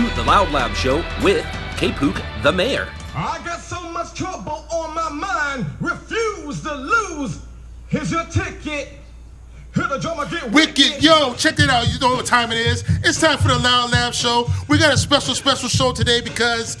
to the LOUDLABS show with Kpook, the mayor. I got so much trouble on my mind, refuse to lose. Here's your ticket. Hear the drummer get Wicked. Yo, check it out. You know what time it is. It's time for the LOUDLABS show. We got a special show today because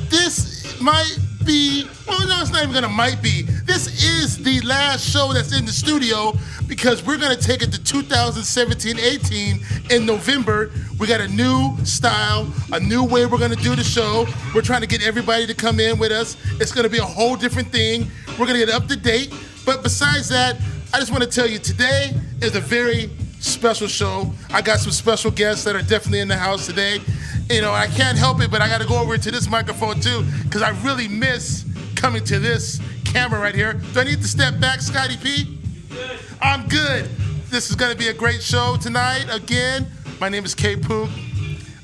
this might be, well, no, it's not even gonna might be. This is the last show that's in the studio because we're gonna take it to 2017-18 in November. We got a new style, a new way we're gonna do the show. We're trying to get everybody to come in with us. It's gonna be a whole different thing. We're gonna get up to date. But besides that, I just want to tell you today is a very special show. I got some special guests that are definitely in the house today. You know, I can't help it, but I got to go over to this microphone too because I really miss coming to this camera right here. Do I need to step back, Scotty P? Good. I'm good. This is going to be a great show tonight. Again, my name is Kpook.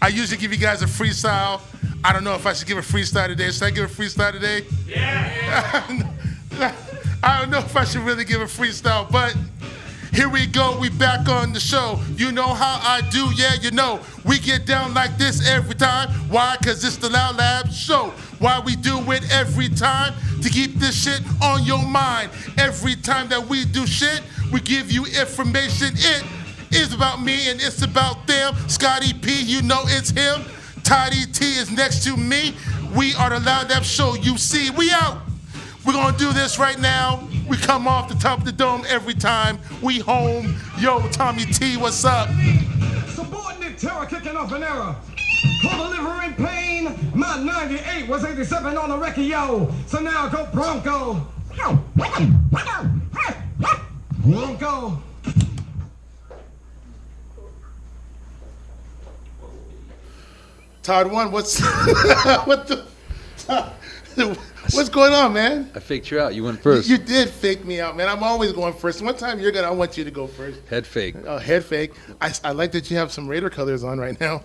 I usually give you guys a freestyle. I don't know if I should give a freestyle today. Should I give a freestyle today? Yeah. I don't know if I should really give a freestyle, but here we go. We back on the show. You know how I do, yeah, you know. We get down like this every time. Why? Because it's the LOUDLABS show. Why we do it every time? To keep this shit on your mind. Every time that we do shit, we give you information. It is about me and it's about them. Scotty P, you know it's him. Toddy T is next to me. We are the LOUDLABS show. You see, we out. We're gonna do this right now. We come off the top of the dome every time. We home. Yo, Tommy T, what's up? Subordinate terror kicking off an era. Co-delivering pain. My 98 was 87 on the record, yo. So now go Bronco. Bronco. Todd one, what's what the what's going on, man? I faked you out. You went first. You did fake me out, man. I'm always going first. One time I want you to go first. Head fake. Oh, head fake. I like that you have some Raider colors on right now.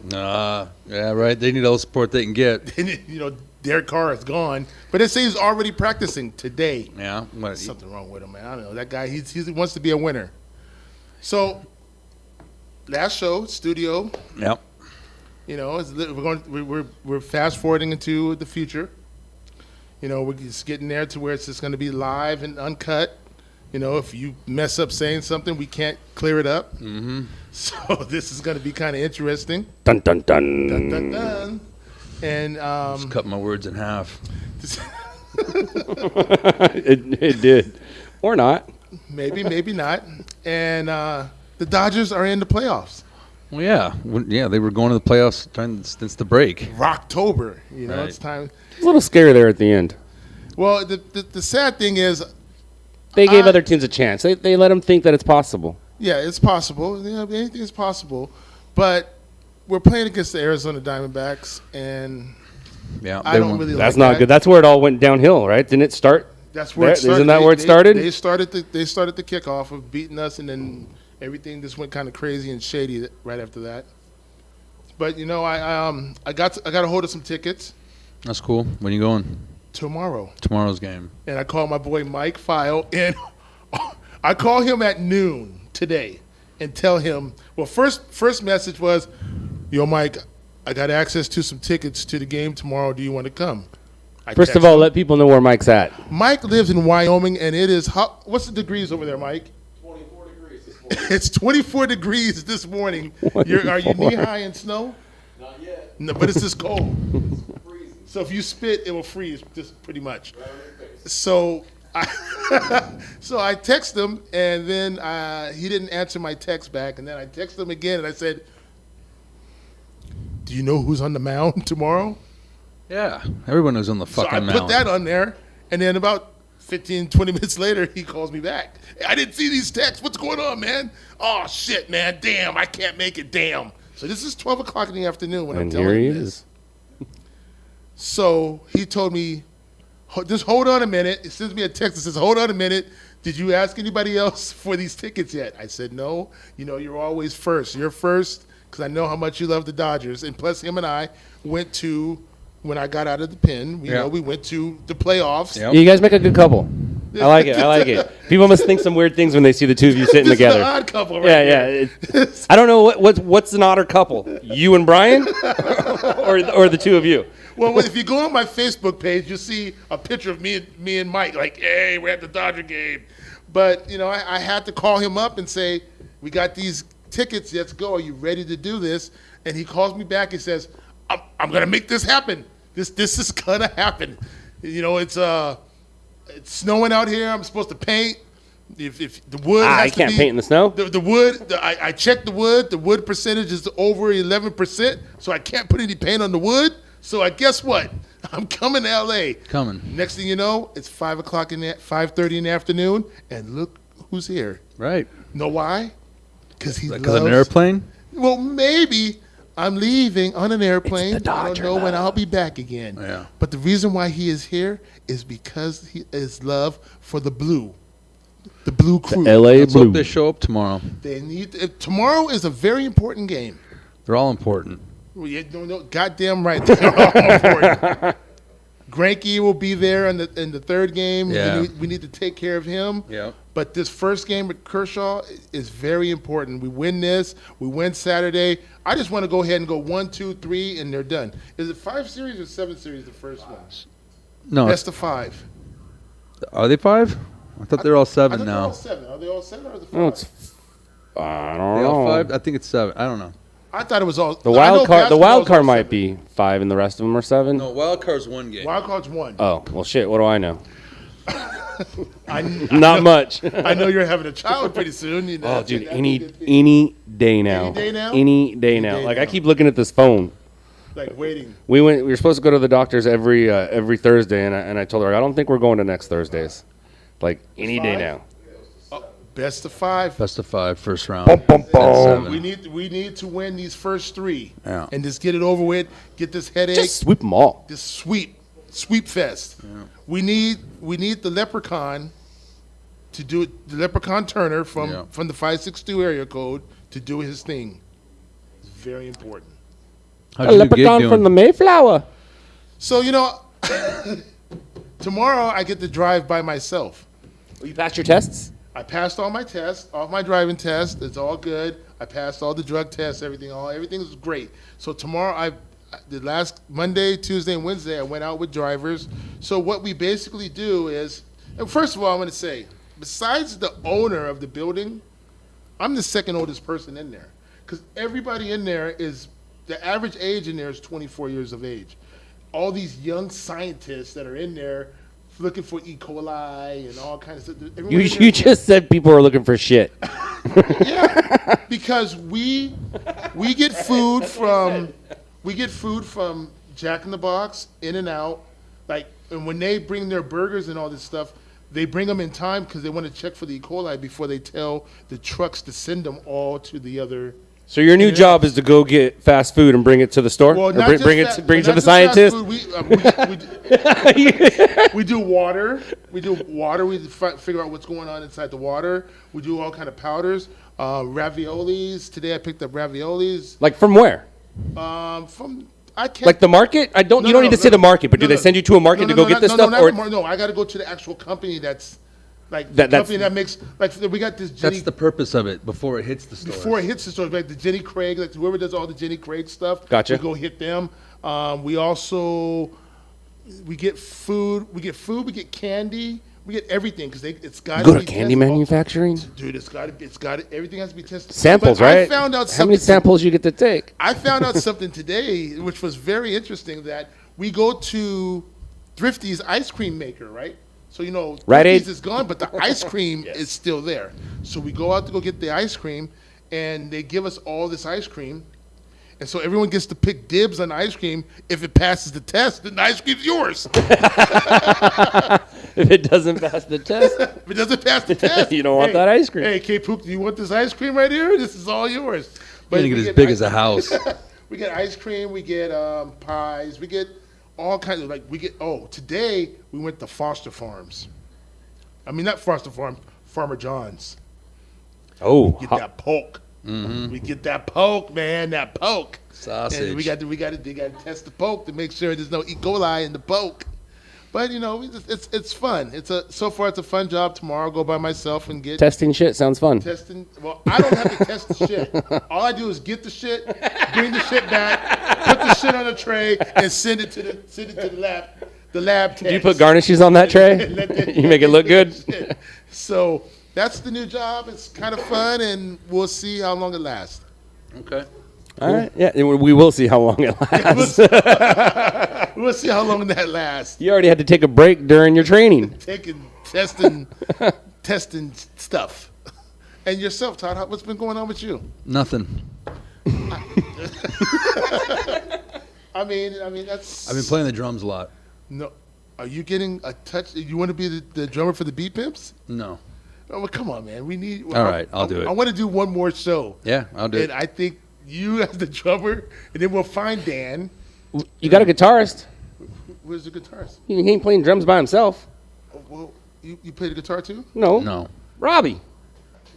Yeah, right. They need all the support they can get. You know, Derek Carr is gone, but it says he's already practicing today. Yeah. There's something wrong with him, man. I don't know. That guy, he wants to be a winner. So, last show, studio. Yep. You know, we're fast forwarding into the future. You know, we're just getting there to where it's just going to be live and uncut. You know, if you mess up saying something, we can't clear it up. Mm-hmm. So this is going to be kind of interesting. Dun, dun, dun. Dun, dun, dun. And just cut my words in half. It did. Or not. Maybe not. And the Dodgers are in the playoffs. Well, yeah. They were going to the playoffs since the break. Rocktober. You know, right. It's time. It's a little scary there at the end. Well, the sad thing is, they gave other teams a chance. They let them think that it's possible. Yeah, it's possible. Yeah, anything is possible. But we're playing against the Arizona Diamondbacks, and yeah, I don't really like that. That's not good. That's where it all went downhill, right? Didn't it start? That's where it started. Isn't that where it started? They started the kickoff of beating us, and then everything just went kind of crazy and shady right after that. But you know, I got a hold of some tickets. That's cool. When are you going? Tomorrow. Tomorrow's game. And I called my boy Mike File, and I call him at noon today and tell him, well, first message was, yo, Mike, I got access to some tickets to the game tomorrow. Do you want to come? First of all, let people know where Mike's at. Mike lives in Wyoming, and it is hot. What's the degrees over there, Mike? 24 degrees this morning. It's 24 degrees this morning. Are you knee-high in snow? Not yet. No, but it's just cold. Freezing. So if you spit, it will freeze, just pretty much. Right on your face. So I text him, and then he didn't answer my text back. And then I texted him again, and I said, do you know who's on the mound tomorrow? Yeah, everyone was on the fucking mound. So I put that on there, and then about 15, 20 minutes later, he calls me back. I didn't see these texts. What's going on, man? Oh, shit, man. Damn, I can't make it. Damn. So this is 12 o'clock in the afternoon when I'm telling you this. So he told me, just hold on a minute. It sends me a text that says, hold on a minute. Did you ask anybody else for these tickets yet? I said, no. You know, you're always first. You're first because I know how much you love the Dodgers. And plus, him and I went to, when I got out of the pen, we went to the playoffs. Yep. You guys make a good couple. I like it. I like it. People must think some weird things when they see the two of you sitting This together. is an odd couple right Yeah. I don't know what's an odder couple, you and Brian, or the two of you. Well, if you go on my Facebook page, you'll see a picture of me and Mike, like, hey, we're at the Dodger game. But, you know, I had to call him up and say, we got these tickets, let's go. Are you ready to do this? And he calls me back and says, I'm going to make this happen. This is going to happen. You know, it's snowing out here. I'm supposed to paint. If the wood has I to can't be, paint in the snow. The wood, I checked the wood. The wood percentage is over 11%, so I can't put any paint on the wood. So I guess what? I'm coming to L.A. Coming. Next thing you know, it's 5:30 in the afternoon, and look who's here. Right. Know why? Because he Because of an airplane? Well, maybe I'm leaving on an airplane. It's the I don't Dodger know when love. I'll be back again. Yeah. But the reason why he is here is because his love for the blue crew. L.A. Let's hope Blue. they show up tomorrow. Tomorrow is a very important game. They're all important. Well, yeah, no, goddamn right. They're all important. Greinke will be there in the third game. Yeah. We need to take care of him. Yeah. But this first game with Kershaw is very important. We win this. We win Saturday. I just want to go ahead and go 1, 2, 3, and they're done. Is it 5 series or 7 series? The first one. No. Best of 5. Are they 5? I thought they're all 7 I thought now. they're all 7. Are they all 7 or is it 5? No, I don't They know. all 5? I think it's 7. I don't know. I thought it was all. The wild card might be 5, and the rest of them are 7. No, wild card's 1 game. Wild card's 1. Oh well, shit. What do I know? I Not much. I know you're having a child pretty soon. You know, Oh, dude, that'd be any a good thing. day now. Any day now? Any day now. day Like now. I keep looking at this phone. Like waiting. We were supposed to go to the doctors every Thursday, and I told her I don't think we're going to next Thursdays. Like any day 5? now. Best of 5. Best of 5, first round. Bum, bum, That's bum. 7. We need to win these first 3. Yeah. And just get it over with. Get this headache. Just sweep them all. This sweep fest. Yeah. We need the Leprechaun to do it. The Leprechaun Turner from the 562 area code to do his thing. It's very important. How's A your gig leprechaun doing? from the Mayflower. So you know, tomorrow I get to drive by myself. You passed your tests? I passed all my tests, all my driving tests. It's all good. I passed all the drug tests, everything was great. So tomorrow, the last Monday, Tuesday, and Wednesday, I went out with drivers. So what we basically do is, and first of all, I'm going to say, besides the owner of the building, I'm the second oldest person in there. Because everybody in there the average age in there is 24 years of age. All these young scientists that are in there looking for E. coli and all kinds of stuff. You just said people are looking for shit. Yeah, because we get food from Jack in the Box, In and Out, and when they bring their burgers and all this stuff, they bring them in time because they want to check for the E. coli before they tell the trucks to send them all to the other. So your new job is to go get fast food and bring it to the store? Well, Or not bring just it to the not just fast scientist? food. We do water. We figure out what's going on inside the water. We do all kind of powders, raviolis. Today I picked up raviolis. Like from where? I can't. Like the market? You don't need to say the market, but do they send you to a market to go get this stuff? No, I got to go to the actual company that's the company that makes we got this. That's the purpose of it before it hits the store. Before it hits the stores, like the Jenny Craig, like whoever does all the Jenny Craig stuff. Gotcha. We go hit them. We get food. We get candy. We get everything because it's got to Go be to candy tested. manufacturing? Dude, it's got to. Everything has to be tested. Samples, But right? I found out How many something- samples you get to take? I found out something today, which was very interesting. That we go to Thrifty's ice cream maker, right? So Rite Aid? Thrifty's is gone, but the ice cream is still there. So we go out to go get the ice cream, and they give us all this ice cream, and so everyone gets to pick dibs on the ice cream. If it passes the test, then the ice cream's yours. If it doesn't pass the test, If it doesn't pass the test, You don't want that ice cream. Hey, Kpook, do you want this ice cream right here? This is all yours. You're going to we get as get big ice- as a house. We get ice cream, we get pies, we get all kinds of today we went to Foster Farms. I mean, not Foster Farms, Farmer John's. oh, Get that poke. We get that poke, man, that poke. Sausage. And they got to test the poke to make sure there's no E. coli in the poke. But it's fun. So far it's a fun job. Tomorrow I'll go by myself and get Testing shit sounds fun. testing. Well, I don't have to test the shit. All I do is get the shit, bring the shit back, put the shit on a tray, and send it to the lab. The lab test. Do you put garnishes on that tray? You make it look good? So that's the new job. It's kind of fun, and we'll see how long it lasts. Okay. All right. Yeah, we will see how long it lasts. We'll see how long that lasts. You already had to take a break during your training. Testing stuff. And yourself, Todd, what's been going on with you? Nothing. I mean, that's. I've been playing the drums a lot. No, are you getting a touch? You want to be the drummer for the Beat Pimps? No. Oh, well, come on, man. We need. All right, I'll do it. I want to do one more show. Yeah, I'll do it. And I think you as the drummer, and then we'll find Dan. You got a guitarist. Where's the guitarist? He ain't playing drums by himself. Oh, well, you play the guitar too? No. Robbie.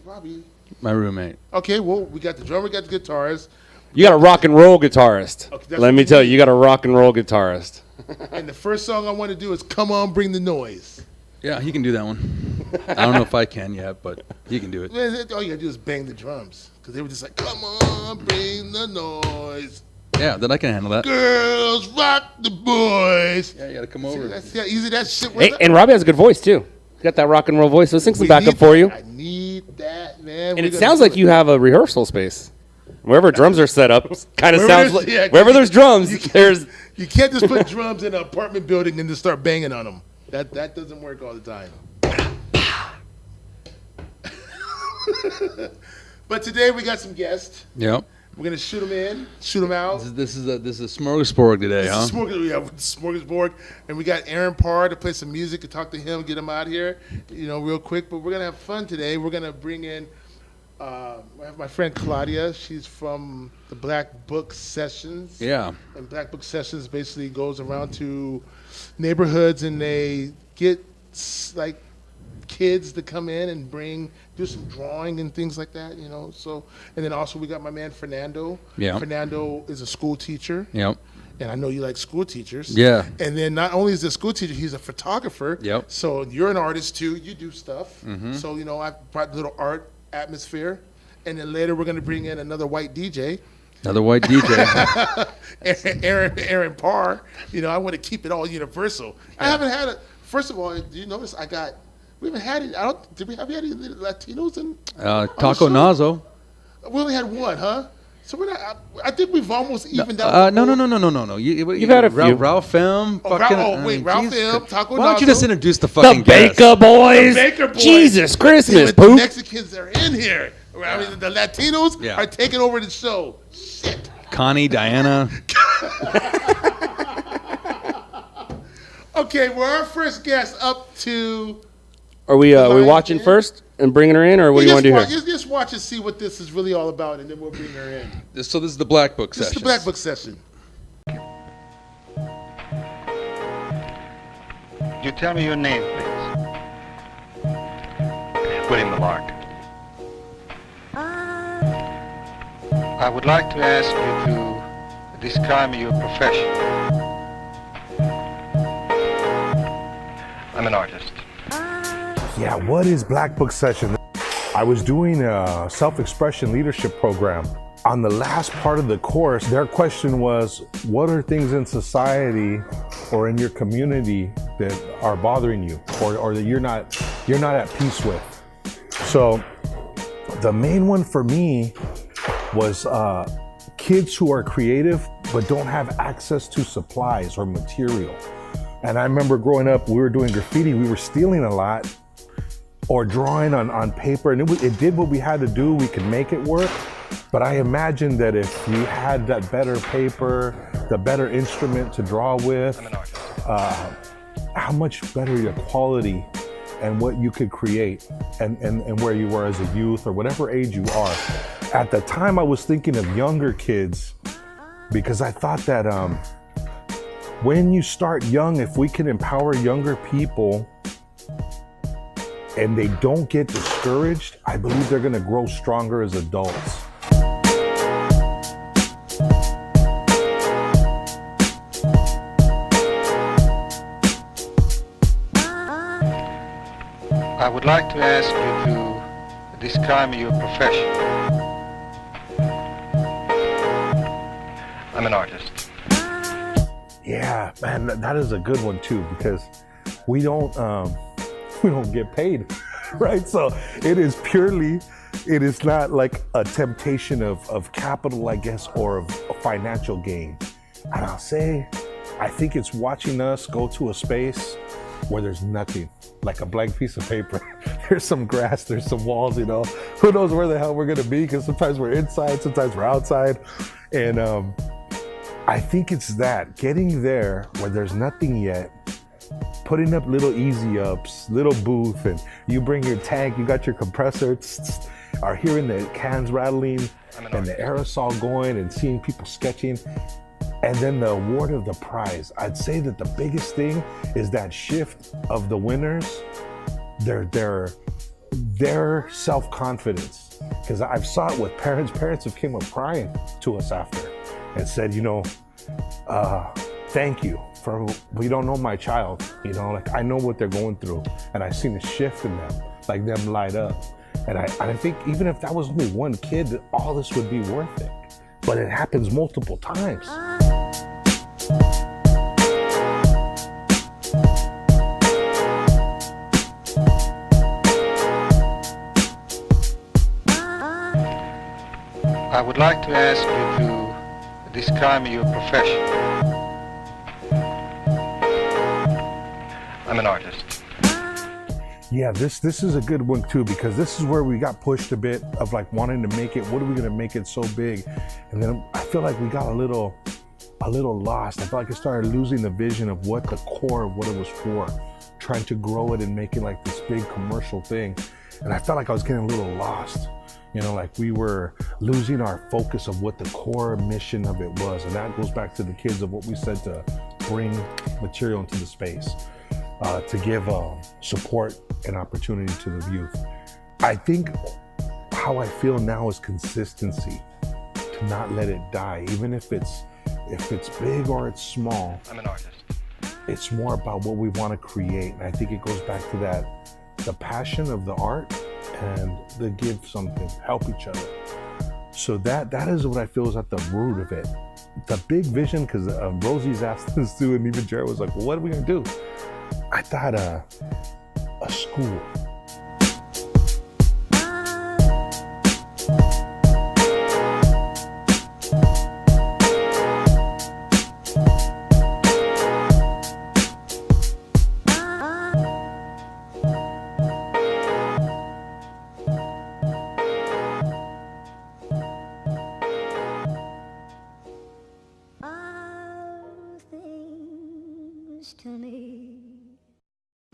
Robbie. My roommate. Okay, well, we got the drummer, got the guitarist. You got a rock and roll guitarist. Okay, that's Let what me you tell need. you got a rock and roll guitarist. And the first song I want to do is "Come On, Bring the Noise." Yeah, he can do that one. I don't know if I can yet, but he can do it. All you gotta do is bang the drums, because they were just like, "Come on, bring the noise, Yeah, then I can handle that. girls, rock the boys." Yeah, you gotta come See, over. that's how easy that shit was. Hey, and Robbie has a good voice too. Got that rock and roll voice. So sing some backup for you. I need that, man. And it sounds like you have a rehearsal space. Wherever drums are set up, kind of Wherever sounds there's- like yeah, wherever there's drums, there's. You can't just put drums in an apartment building and just start banging on them. That doesn't work all the time. But today we got some guests. Yep. We're gonna shoot them in, shoot them out. This is a smorgasbord today, huh? Smorgasbord, and we got Aaron Paar to play some music and talk to him, get him out here, real quick. But we're gonna have fun today. We're gonna bring in I have my friend Claudia. She's from the Black Book Sessions. Yeah. And Black Book Sessions basically goes around to neighborhoods and they get like kids to come in and do some drawing and things like that, So, and then also we got my man Fernando. Yeah. Fernando is a school teacher. Yep. And I know you like school teachers. Yeah. And then not only is he a school teacher, he's a photographer. Yep. So you're an artist too. You do stuff. Mm-hmm. So, I brought a little art atmosphere. And then later we're going to bring in another white DJ. Another white DJ. Aaron Paar. I want to keep it all universal. I haven't had it. First of all, do you notice we haven't had it. Did we have any Latinos in? Taco Nazo. We only had one, huh? So we're not. I think we've almost evened out. No. You've had a few. Ralph M. Ralph M. Taco Why don't you Nazo. just introduce the fucking The Baker Boys. The Baker Boys. Jesus Christmas, The Poop. Mexicans are in here. I mean, the Latinos Yeah. are taking over the show. Shit. Connie, Diana. Okay, we're our first guest up to. Are we Lion watching Den? first and bringing her in, or what do you want to do here? Just watch and see what this is really all about, and then we'll bring her in. So this is the Black Book This is session. the Black Book session. You tell me your name, please. William Lamarck. I would like to ask you to describe me your profession. I'm an artist. Yeah, what is Black Book Session? I was doing a self-expression leadership program. On the last part of the course, their question was, what are things in society or in your community that are bothering you or that you're not at peace with? So the main one for me was kids who are creative but don't have access to supplies or material. And I remember growing up, we were doing graffiti, we were stealing a lot or drawing on paper, and it did what we had to do, we could make it work. But I imagined that if we had that better paper, the better instrument to draw with, how much better your quality and what you could create and where you were as a youth or whatever age you are. At the time I was thinking of younger kids because I thought that when you start young, if we can empower younger people and they don't get discouraged, I believe they're gonna grow stronger as adults. I would like to ask you to describe your profession. I'm an artist. Yeah, man, that is a good one too, because we don't get paid, right? So it is not like a temptation of capital, I guess, or of a financial gain. And I'll say, I think it's watching us go to a space where there's nothing, like a blank piece of paper. There's some grass, there's some walls, you know. Who knows where the hell we're gonna be, because sometimes we're inside, sometimes we're outside. And I think it's that, getting there where there's nothing yet, putting up little easy ups, little booth, and you bring your tank, you got your compressor, are hearing the cans rattling and the aerosol going and seeing people sketching. And then the award of the prize. I'd say that the biggest thing is that shift of the winners, their self-confidence. Because I've saw it with parents. Parents have came up crying to us after and said, you know, thank you for, we don't know my child, you know, like I know what they're going through, and I've seen a shift in them, like them light up. And I think even if that was only one kid, all this would be worth it. But it happens multiple times. I would like to ask you to describe your profession. I'm an artist. Yeah, this is a good one too, because this is where we got pushed a bit of like wanting to make it. What are we gonna make it so big? And then I feel like we got a little lost. I felt like I started losing the vision of what the core of what it was for, trying to grow it and make it like this big commercial thing. And I felt like I was getting a little lost. You know, like we were losing our focus of what the core mission of it was. And that goes back to the kids of what we said, to bring material into the space, to give support and opportunity to the youth. I think how I feel now is consistency, to not let it die, even if it's big or it's small. I'm an artist. It's more about what we want to create. And I think it goes back to that, the passion of the art and the give something, help each other. So that is what I feel is at the root of it. The big vision, because Rosie's asked us to, and even Jared was like, well, what are we gonna do? I thought a school.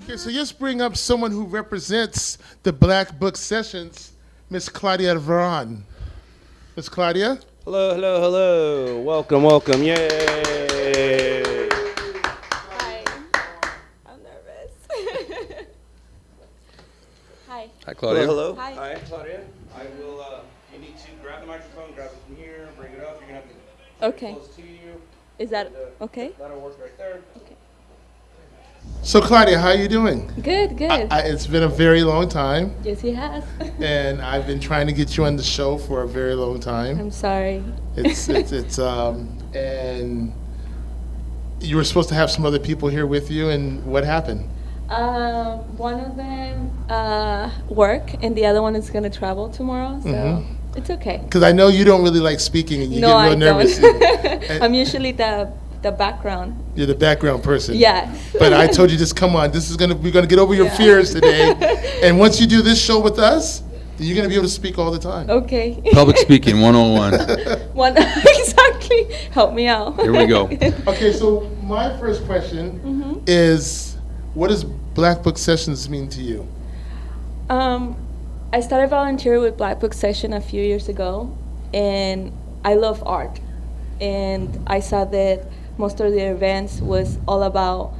Okay, so let's bring up someone who represents the Black Book Sessions, Miss Claudia Varon. Miss Claudia? Hello, hello, hello. Welcome, welcome. Yay. Hi. I'm nervous. Hi. Hi, Claudia. Hello. Hi. Hi, Claudia. I will, you need to grab the microphone, grab it from here, bring it up. You're going to have to Okay. close to you. Is that okay? That'll work right there. Okay. So Claudia, how are you doing? Good, good. It's been a very long time, Yes, he has. and I've been trying to get you on the show for a very long time. I'm sorry. And you were supposed to have some other people here with you, and what happened? One of them work, and the other one is gonna travel tomorrow, so it's okay. Because I know you don't really like speaking, and you No, get I real nervous. don't. I'm usually the background. You're the background person. Yes. But I told you, just come on. We're gonna get over your fears today. And once you do this show with us, then you're gonna be able to speak all the time. Okay. Public speaking 101. One exactly. Help me out. Here we go. Okay, so my first question is, what does Black Book Sessions mean to you? I started volunteering with Black Book Session a few years ago, and I love art. And I saw that most of the events was all about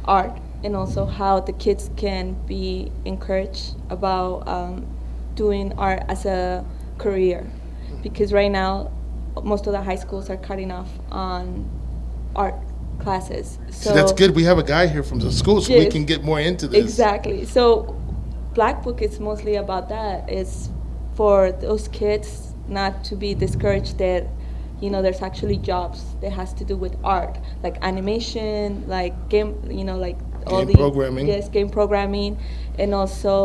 art, and also how the kids can be encouraged about doing art as a career. Because right now, most of the high schools are cutting off on art classes. So See, that's good. We have a guy here from the school, so we Yes. can get more into this. Exactly. So Black Book is mostly about that. It's for those kids not to be discouraged that, you know, there's actually jobs that has to do with art, like animation, like game, you know, like all Game the programming. Yes, game programming, and also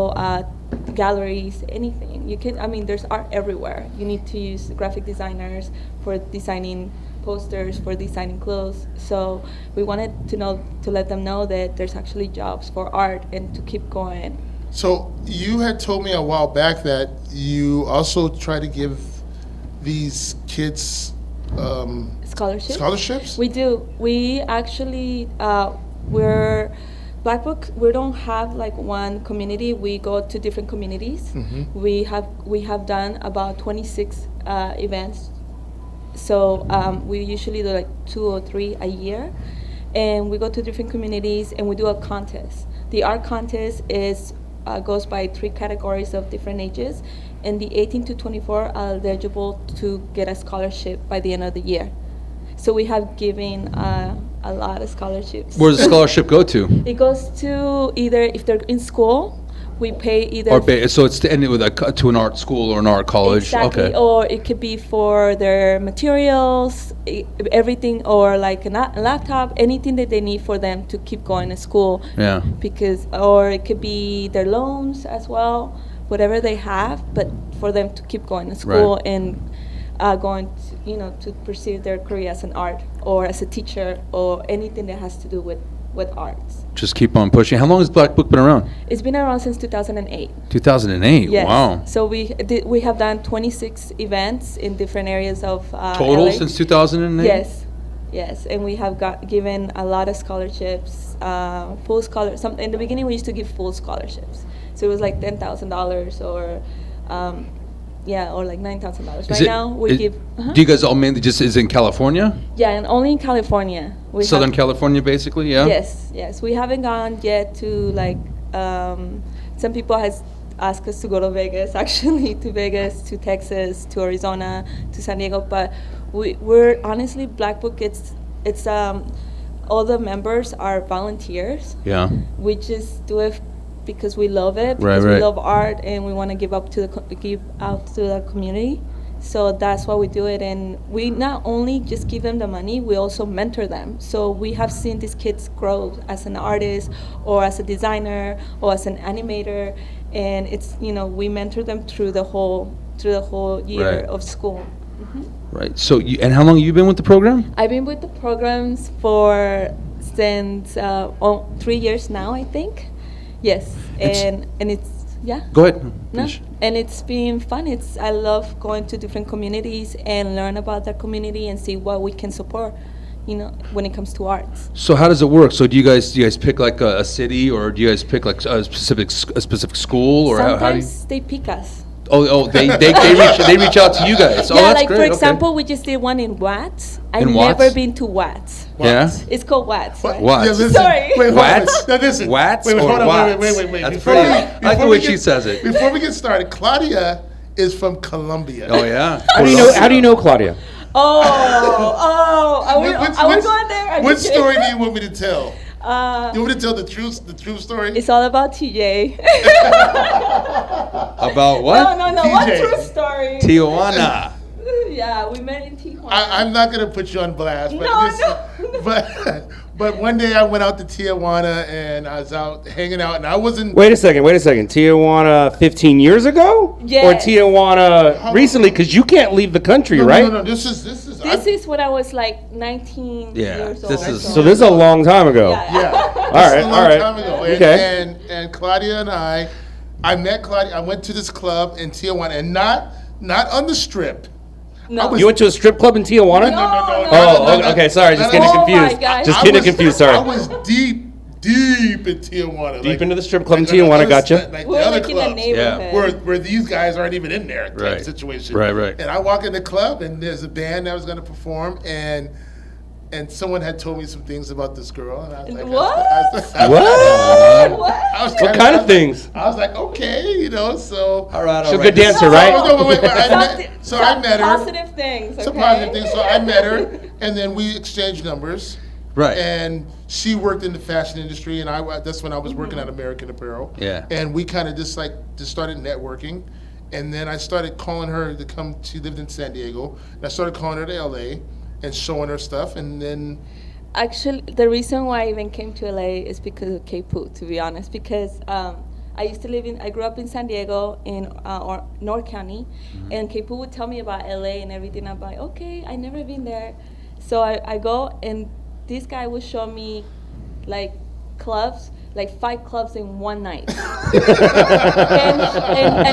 galleries, anything. You can. I mean, there's art everywhere. You need to use graphic designers for designing posters, for designing clothes. So we wanted to let them know that there's actually jobs for art and to keep going. So you had told me a while back that you also try to give these kids scholarships? We do. We actually, we're Black Book. We don't have like one community. We go to different communities. Mm-hmm. We have done about 26 events. So we usually do like 2 or 3 a year, and we go to different communities and we do a contest. The art contest is goes by 3 categories of different ages, and the 18 to 24 are eligible to get a scholarship by the end of the year. So we have given a lot of scholarships. Where does the scholarship go to? It goes to either, if they're in school, we pay either. So it's to end it with to an art school or an art college. Exactly, Okay. or it could be for their materials, everything, or like a laptop, anything that they need for them to keep going to school. Yeah. Because, or it could be their loans as well, whatever they have, but for them to keep going to school Right. and going to, you know, to pursue their career as an art or as a teacher or anything that has to do with arts. Just keep on pushing. How long has Black Book been around? It's been around since 2008. 2008. Yes. Wow. So we have done 26 events in different areas of Total LA. since 2008? Yes, and we have given a lot of scholarships, full scholar. In the beginning, we used to give full scholarships, so it was like $10,000 or, or like $9,000. Right now, we give. Do you guys all mainly just is in California? Yeah, and only in California. Southern California, basically, yeah? Yes. We haven't gone yet to like, some people has asked us to go to Vegas, actually, to Vegas, to Texas, to Arizona, to San Diego, but we're honestly, Black Book, it's all the members are volunteers. Yeah. We just do it because we love it, Right, because right. we love art, and we want to give out to the community. So that's why we do it, and we not only just give them the money, we also mentor them. So we have seen these kids grow as an artist, or as a designer, or as an animator, and it's, you know, we mentor them through the whole year Right. of school. Right. So, and how long have you been with the program? I've been with the programs since 3 years now, I think. Yes, and it's. Yeah. Go ahead. No, Finish. and it's been fun. I love going to different communities and learn about that community and see what we can support, you know, when it comes to arts. So how does it work? So do you guys pick like a city, or do you guys pick like a specific school, or how do you? Sometimes they pick us. They reach out to you guys. Oh, Yeah, that's like great. for Okay. example, we just did one in Watts. I've In never Watts? been to Watts. Yeah. It's called Watts. Right? Watts. Yeah, listen. Sorry. Wait, hold on. Watts? Now listen. Watts Wait, or hold on. Watts? Wait. That's Before pretty. we- I like the before way we she get- says it. Before we get started, Claudia is from Colombia. Oh yeah. How do you know Claudia? Are we going there? What story do you want me to tell? Uh, You want me to tell the true story? It's all about TJ. About what? No. What TJ. true story? Tijuana. Yeah, we met in Tijuana. I'm not gonna put you on blast, but No. but one day I went out to Tijuana and I was out hanging out, and I wasn't. Wait a second. Tijuana 15 years ago? Yes. Or Tijuana recently? Because you can't leave the country, No, right? No. This is. This is when I was like 19 Yeah, years old. this is- So this is a long time ago. Yeah. Yeah. All This is a long right. time ago. Okay. And Claudia and I met Claudia. I went to this club in Tijuana, and not on the Strip. No. You went to a strip club in Tijuana? No. Oh, okay. Sorry, just getting Oh my confused. gosh. Just I getting was- confused. Sorry. I was deep in Tijuana. Deep like- into the strip club in like on the Tijuana, other gotcha. side, like We're the other like in the clubs. neighborhood. Where these guys aren't even in there type Right. situation. Right. And I walk in the club, and there's a band that was going to perform, and someone had told me some things about this girl, and I was like, What? What? What kind of things? I was like, okay, you know, so. All right. She's a good dancer, right? No, wait, I met her. Positive things. Some Okay? positive things. So I met her, and then we exchanged numbers. Right. And she worked in the fashion industry, and that's when I was working at American Apparel. Yeah. And we kind of just started networking. And then I started calling her to come. She lived in San Diego. And I started calling her to LA and showing her stuff. And then Actually, the reason why I even came to LA is because of Kpook, to be honest. Because I grew up in San Diego in North County, and Kpook would tell me about LA and everything. I'm like, okay, I never been there. So I go, and this guy would show me like clubs, like 5 clubs in one night. and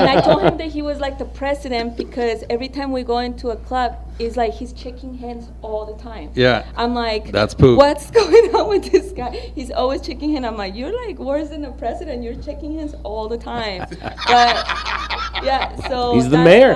I told him that he was like the president, because every time we go into a club, it's like he's shaking hands all the time. Yeah. I'm like, That's Pook. what's going on with this guy? He's always shaking hands. I'm like, you're like worse than a president. You're shaking hands all the time. But yeah, so He's the that's mayor.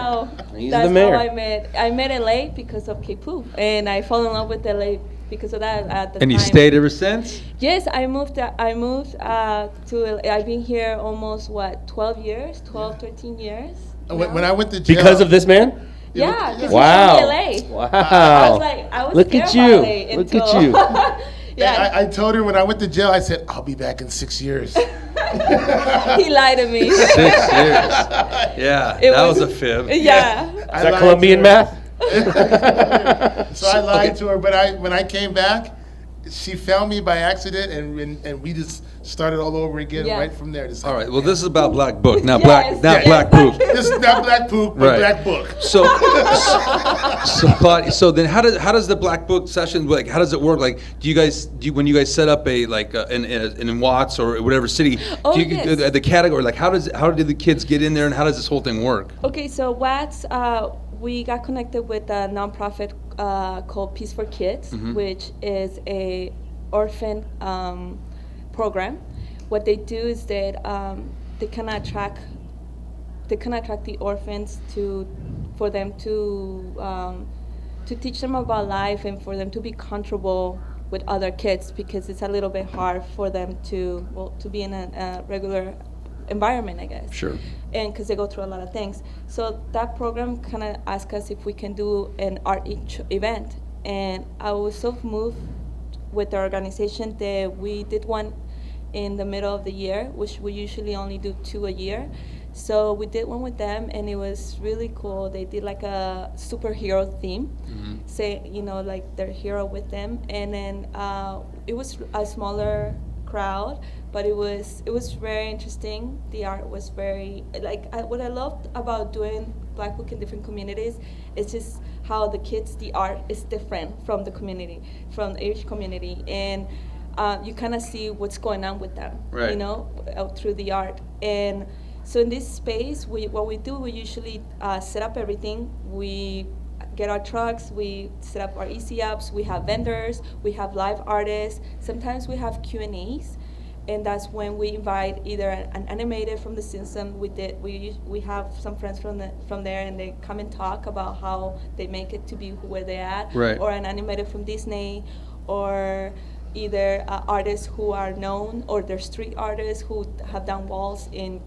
That's the mayor. how I met LA because of Kpook, and I fell in love with LA because of that at the time. And you stayed ever since? Yes, I moved to I've been here almost 12 years, 13 years. when I went to jail, Because of this man? Yeah, because Wow. he's from LA. Wow. I was Look scared at about you. LA Look until- at you. Yeah, I told her when I went to jail, I said, I'll be back in 6 years. he lied to me. 6 years. Yeah, It that was a fib. Yeah. I Is that lied Colombian to her. math? So I lied to her, but when I came back, she found me by accident, and we just started all over again Yeah. right from there. All right. Well, this is about Black Book. Now, Yes. Black Pook. This is not Black Pook, but Right. Black Book. So Claudia, so then how does the Black Book session, like, how does it work? Like, when you guys set up in Watts or whatever city, Oh, do you yes. the category, like, how do the kids get in there, and how does this whole thing work? Okay, so Watts, we got connected with a nonprofit called Peace for Kids, which is a orphan program. What they do is that they can attract the orphans for them to teach them about life and for them to be comfortable with other kids, because it's a little bit hard for them to be in a regular environment, I guess. Sure. And because they go through a lot of things. So that program kind of asked us if we can do an art event. And I was so moved with the organization that we did one in the middle of the year, which we usually only do 2 a year. So we did one with them, and it was really cool. They did like a superhero theme, say, like their hero with them. And then it was a smaller crowd, but it was very interesting. The art was very, what I loved about doing Black Book in different communities is just how the art is different from the community, from each community, and you kind of see what's going on with them, Right. Through the art. And so in this space, we usually set up everything. We get our trucks, we set up our ECUps, we have vendors, we have live artists. Sometimes we have Q&As, and that's when we invite either an animator from the system. We have some friends from there, and they come and talk about how they make it to be where they're at, Right. or an animator from Disney, or either artists who are known, or they're street artists who have done walls in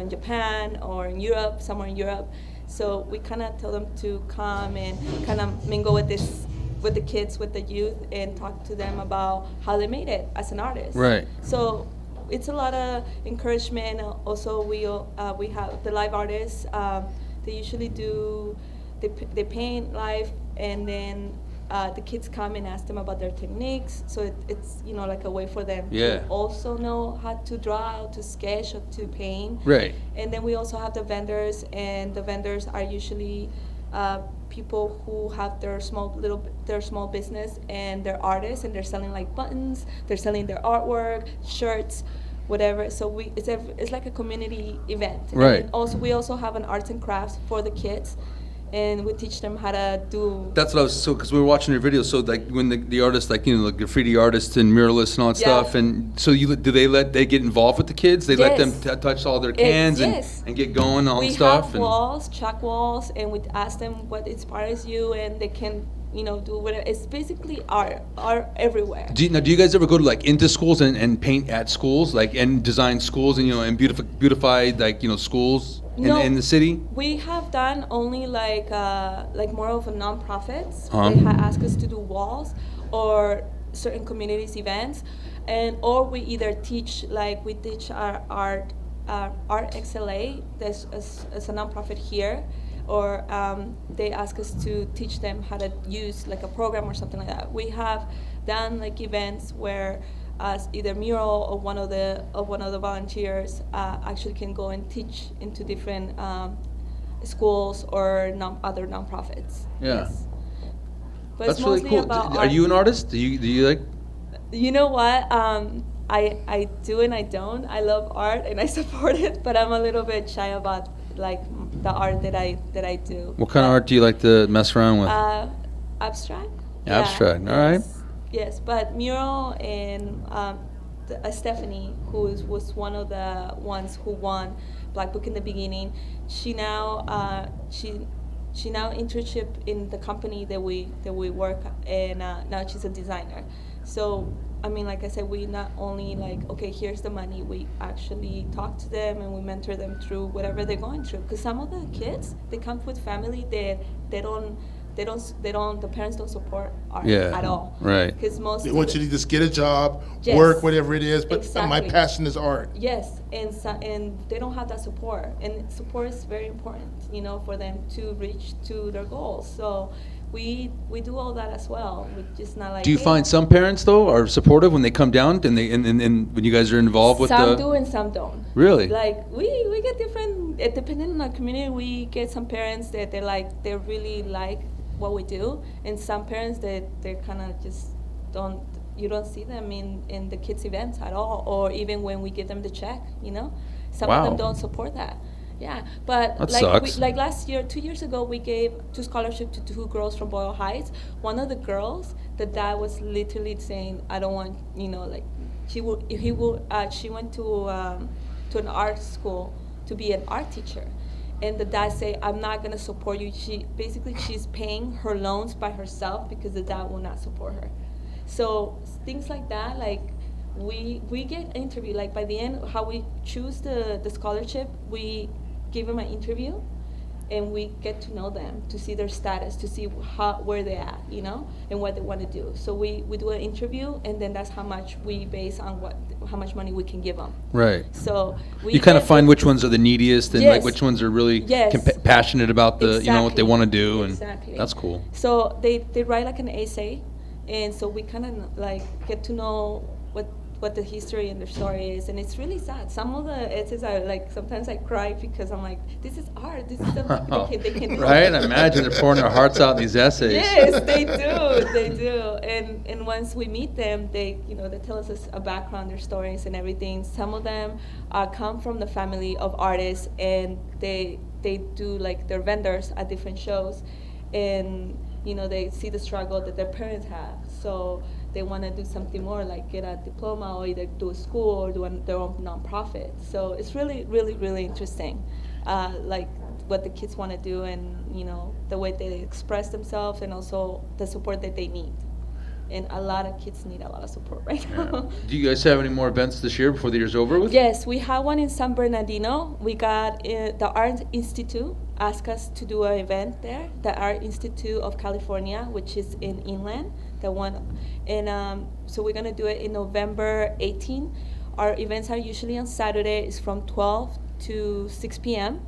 Japan or in Europe, somewhere in Europe. So we kind of tell them to come and kind of mingle with the kids, with the youth, and talk to them about how they made it as an artist. Right. So it's a lot of encouragement. Also, we have the live artists. They usually they paint live, and then the kids come and ask them about their techniques. So it's like a way for them Yeah. to also know how to draw, how to sketch, or to paint. Right. And then we also have the vendors, and the vendors are usually people who have their small business, and they're artists, and they're selling like buttons, they're selling their artwork, shirts, whatever. So it's like a community event. Right. And we also have an arts and crafts for the kids, and we teach them how to do. That's what I was, because we were watching your videos, so like when the artists, like, like graffiti artists and muralists and all that Yeah. stuff, and so they get involved with the kids? They let them Yes. touch all their cans Yes. and get going on We stuff? have walls, chalk walls, and we ask them what inspires you, and they can, do whatever. It's basically art everywhere. Do you guys ever go to like into schools and paint at schools, like, and design schools and and beautify like schools No. in the city? We have done only like more of a non-profits. Uh-huh. They ask us to do walls, or certain communities events, or we either teach, like we teach our art XLA, that's as a nonprofit here, or they ask us to teach them how to use like a program or something like that. We have done like events where either mural or one of the volunteers actually can go and teach into different schools or other nonprofits. Yeah. Yes. But That's it's really mostly cool. about Are art. you an artist? Do you like? You know what? I do and I don't. I love art and I support it, but I'm a little bit shy about like the art that I do. What kind of art do you like to mess around with? Abstract. Abstract. All right. Yes, but mural and Stephanie, who was one of the ones who won Black Book in the beginning, she now internship in the company that we work, and now she's a designer. So I mean, like I said, we not only like, okay, here's the money, we actually talk to them and we mentor them through whatever they're going through. Because some of the kids, they come with family that the parents don't support art at all. Right. Because most They want you to just get a job, Yes. work, whatever it is, but my Exactly. passion is art. Yes, and they don't have that support, and support is very important, for them to reach to their goals. So we do all that as well. We're just not like. Do you hey, find some parents though are supportive when they come down and they and when you guys are involved with some the? do and some don't. Really? Like we get different. Depending on our community, we get some parents that they really like what we do, and some parents that they kind of just don't. You don't see them in the kids' events at all, or even when we give them the check. Some Wow. of them don't support that. Yeah, but That like sucks. like last year, 2 years ago, we gave 2 scholarships to 2 girls from Boyle Heights. One of the girls, the dad was literally saying, "I don't want," like she went to an art school to be an art teacher, and the dad say, "I'm not gonna support you." She's paying her loans by herself because the dad will not support her. So things like that, like. We get interview, like by the end, how we choose the scholarship, we give them an interview, and we get to know them, to see their status, to see where they're at, and what they want to do. So we do an interview, and then that's how much we base on how much money we can give them. Right. So You kind of find which ones are the neediest and like Yes. which ones are really Yes. passionate about the what they Exactly. want to do, and Exactly. that's cool. So they write like an essay, and so we kind of like get to know what the history and their story is, and it's really sad. Some of the essays are like, sometimes I cry because I'm like, this is art, this is something they can do. Right? I imagine they're pouring their hearts out in these essays. Yes, they do. And once we meet them, they tell us a background, their stories and everything. Some of them come from the family of artists, and they do like, they're vendors at different shows, and they see the struggle that their parents have. So they want to do something more, like get a diploma or either do a school or do their own nonprofit. So it's really, really, really interesting, like what the kids want to do, and the way they express themselves, and also the support that they need. And a lot of kids need a lot of support right now. Do you guys have any more events this year before the year's over with? Yes, we have one in San Bernardino. We got the Art Institute asked us to do an event there, the Art Institute of California, which is in Inland, the one. And so we're going to do it in November 18. Our events are usually on Saturday. It's from 12 to 6 p.m.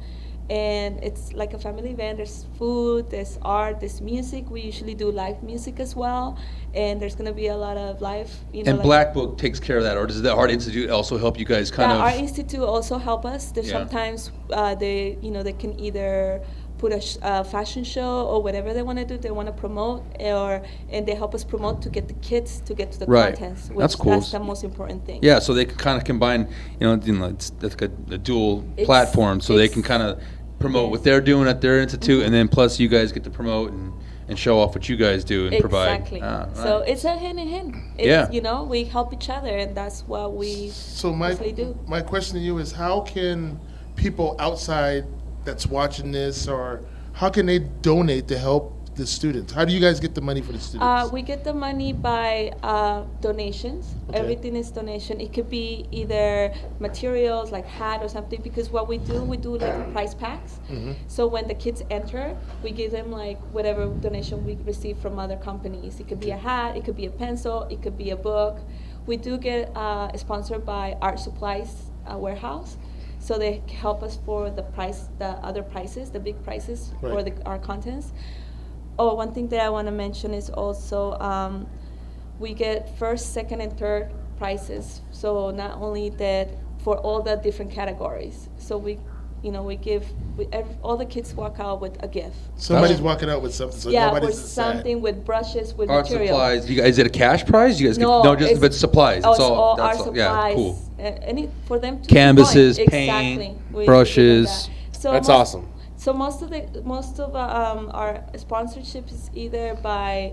And it's like a family event. There's food, there's art, there's music. We usually do live music as well. And there's going to be a lot of live, And like, Black Book takes care of that, or does the Art Institute also help you guys kind the of? Art Institute also help us. There's Yeah. sometimes they can either put a fashion show or whatever they want to do. They want to promote, and they help us promote to get the kids to get to the Right. contents. That's cool. That's the most important thing. Yeah, so they can kind of combine, it's like a dual platform, so they can kind of promote what they're doing at their institute, and then plus you guys get to promote and show off what you guys do and provide. Exactly. Ah, So right. it's a hand in hand. Yeah. We help each other, and that's what we So mostly do. my question to you is, how can people outside that's watching this, or how can they donate to help the students? How do you guys get the money for the students? We get the money by donations. Okay. Everything is donation. It could be either materials like hat or something, because what we do like prize packs. So when the kids enter, we give them like whatever donation we receive from other companies. It could be a hat, it could be a pencil, it could be a book. We do get sponsored by Art Supplies Warehouse. So they help us for the other prices, the big prices for our contents. Oh, one thing that I want to mention is also we get first, second, and third prizes. So not only that, for all the different categories. So all the kids walk out with a gift. Somebody's walking out with something, so Yeah, nobody's with something, with brushes, with Art material. supplies. Is it a cash prize? You guys No, just but supplies. Oh, It's it's all that's art all. Yeah, supplies. cool. Any for them to Canvases, keep going. paint, Exactly. We brushes. give them that. So That's awesome. So most of our sponsorship is either by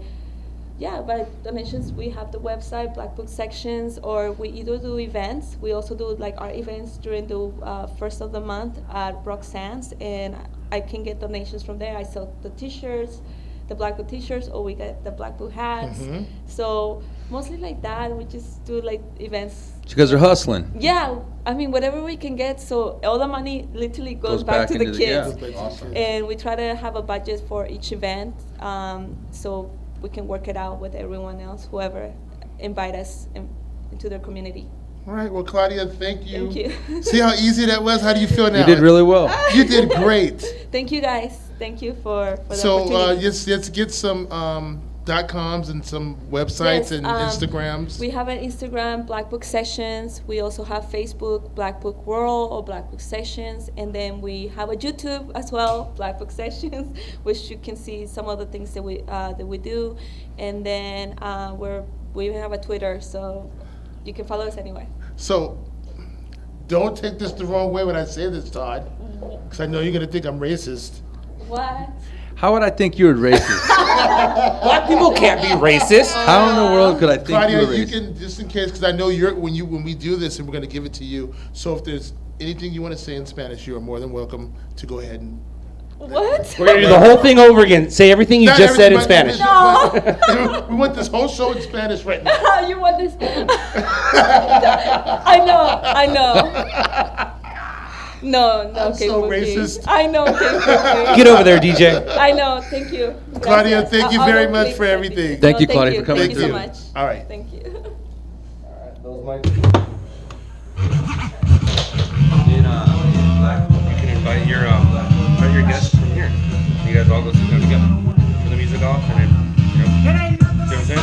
donations. We have the website, Black Book Sections, or we either do events. We also do like our events during the first of the month at Roxanne's, and I can get donations from there. I sell the T-shirts, the Black Book T-shirts, or we get the Black Book hats. So mostly like that. We just do like events. You guys are hustling. Yeah, I mean whatever we can get. So all the money literally goes back to the kids. Awesome. And we try to have a budget for each event, so we can work it out with everyone else, whoever invite us into their community. All right, well, Claudia, thank you. Thank you. See how easy that was? How do you feel now? You did really well. You did great. Thank you guys. Thank you for the So opportunity. let's get some .coms and some websites Yes, and Instagrams. We have an Instagram, Black Book Sessions. We also have Facebook, Black Book World or Black Book Sessions. And then we have a YouTube as well, Black Book Sessions, which you can see some of the things that we do. And then we have a Twitter, so you can follow us anywhere. So don't take this the wrong way when I say this, Todd, because I know you're going to think I'm racist. What? How would I think you were racist? Black people can't be racist. How in the world could I think Claudia, you were you racist? can, just in case, because I know when we do this and we're going to give it to you. So if there's anything you want to say in Spanish, you are more than welcome to go ahead and. What? We're gonna do the whole thing over again. Say everything you Not just said in everything, Spanish. but we want this whole show in Spanish right now. You want this? I know. No, I'm so Kpook. racist. I know, Kpook. Get over there, DJ. I know, thank you. Claudia, Gracias. thank you I'll very go much click for everything. everything. Thank you, Claudia, for coming Thank you so too. much. All right. Thank you. You can invite your guests from here. You guys all go sit down together. Turn the music off and then, see what I'm saying?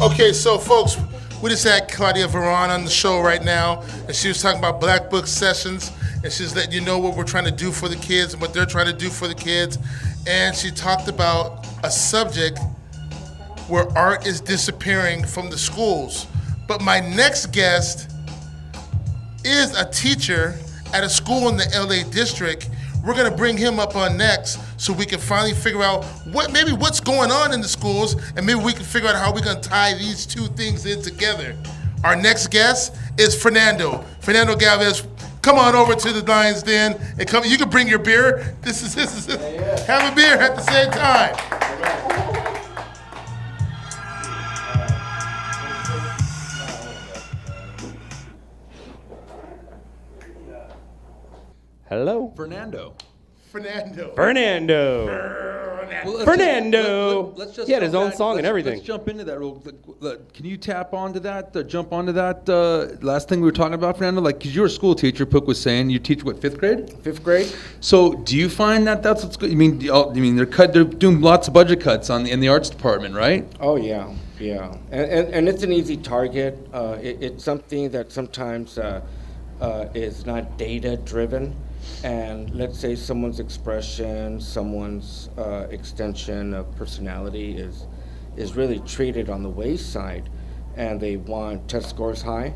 Okay, so folks, we just had Claudia Varon on the show right now, and she was talking about Black Book Sessions, and she's letting you know what we're trying to do for the kids and what they're trying to do for the kids. And she talked about a subject where art is disappearing from the schools. But my next guest is a teacher at a school in the LA district. We're gonna bring him up on next so we can finally figure out what's going on in the schools, and maybe we can figure out how we're gonna tie these two things in together. Our next guest is Fernando Galvez. Come on over to the Lions Den and come. You can bring your beer. This is have a beer at the same time. Hello. Fernando. Well, let's just He had his jump own back. song and everything. Let's jump into that real quick. Can you tap onto that, jump onto that last thing we were talking about, Fernando? Like, because you're a school teacher, Kpook was saying, you teach, what, 5th grade? 5th grade. So do you find that that's what's good? You mean they're doing lots of budget cuts in the arts department, right? Oh, yeah. And it's an easy target. It's something that sometimes is not data-driven. And let's say someone's expression, someone's extension of personality is really treated on the wayside, and they want test scores high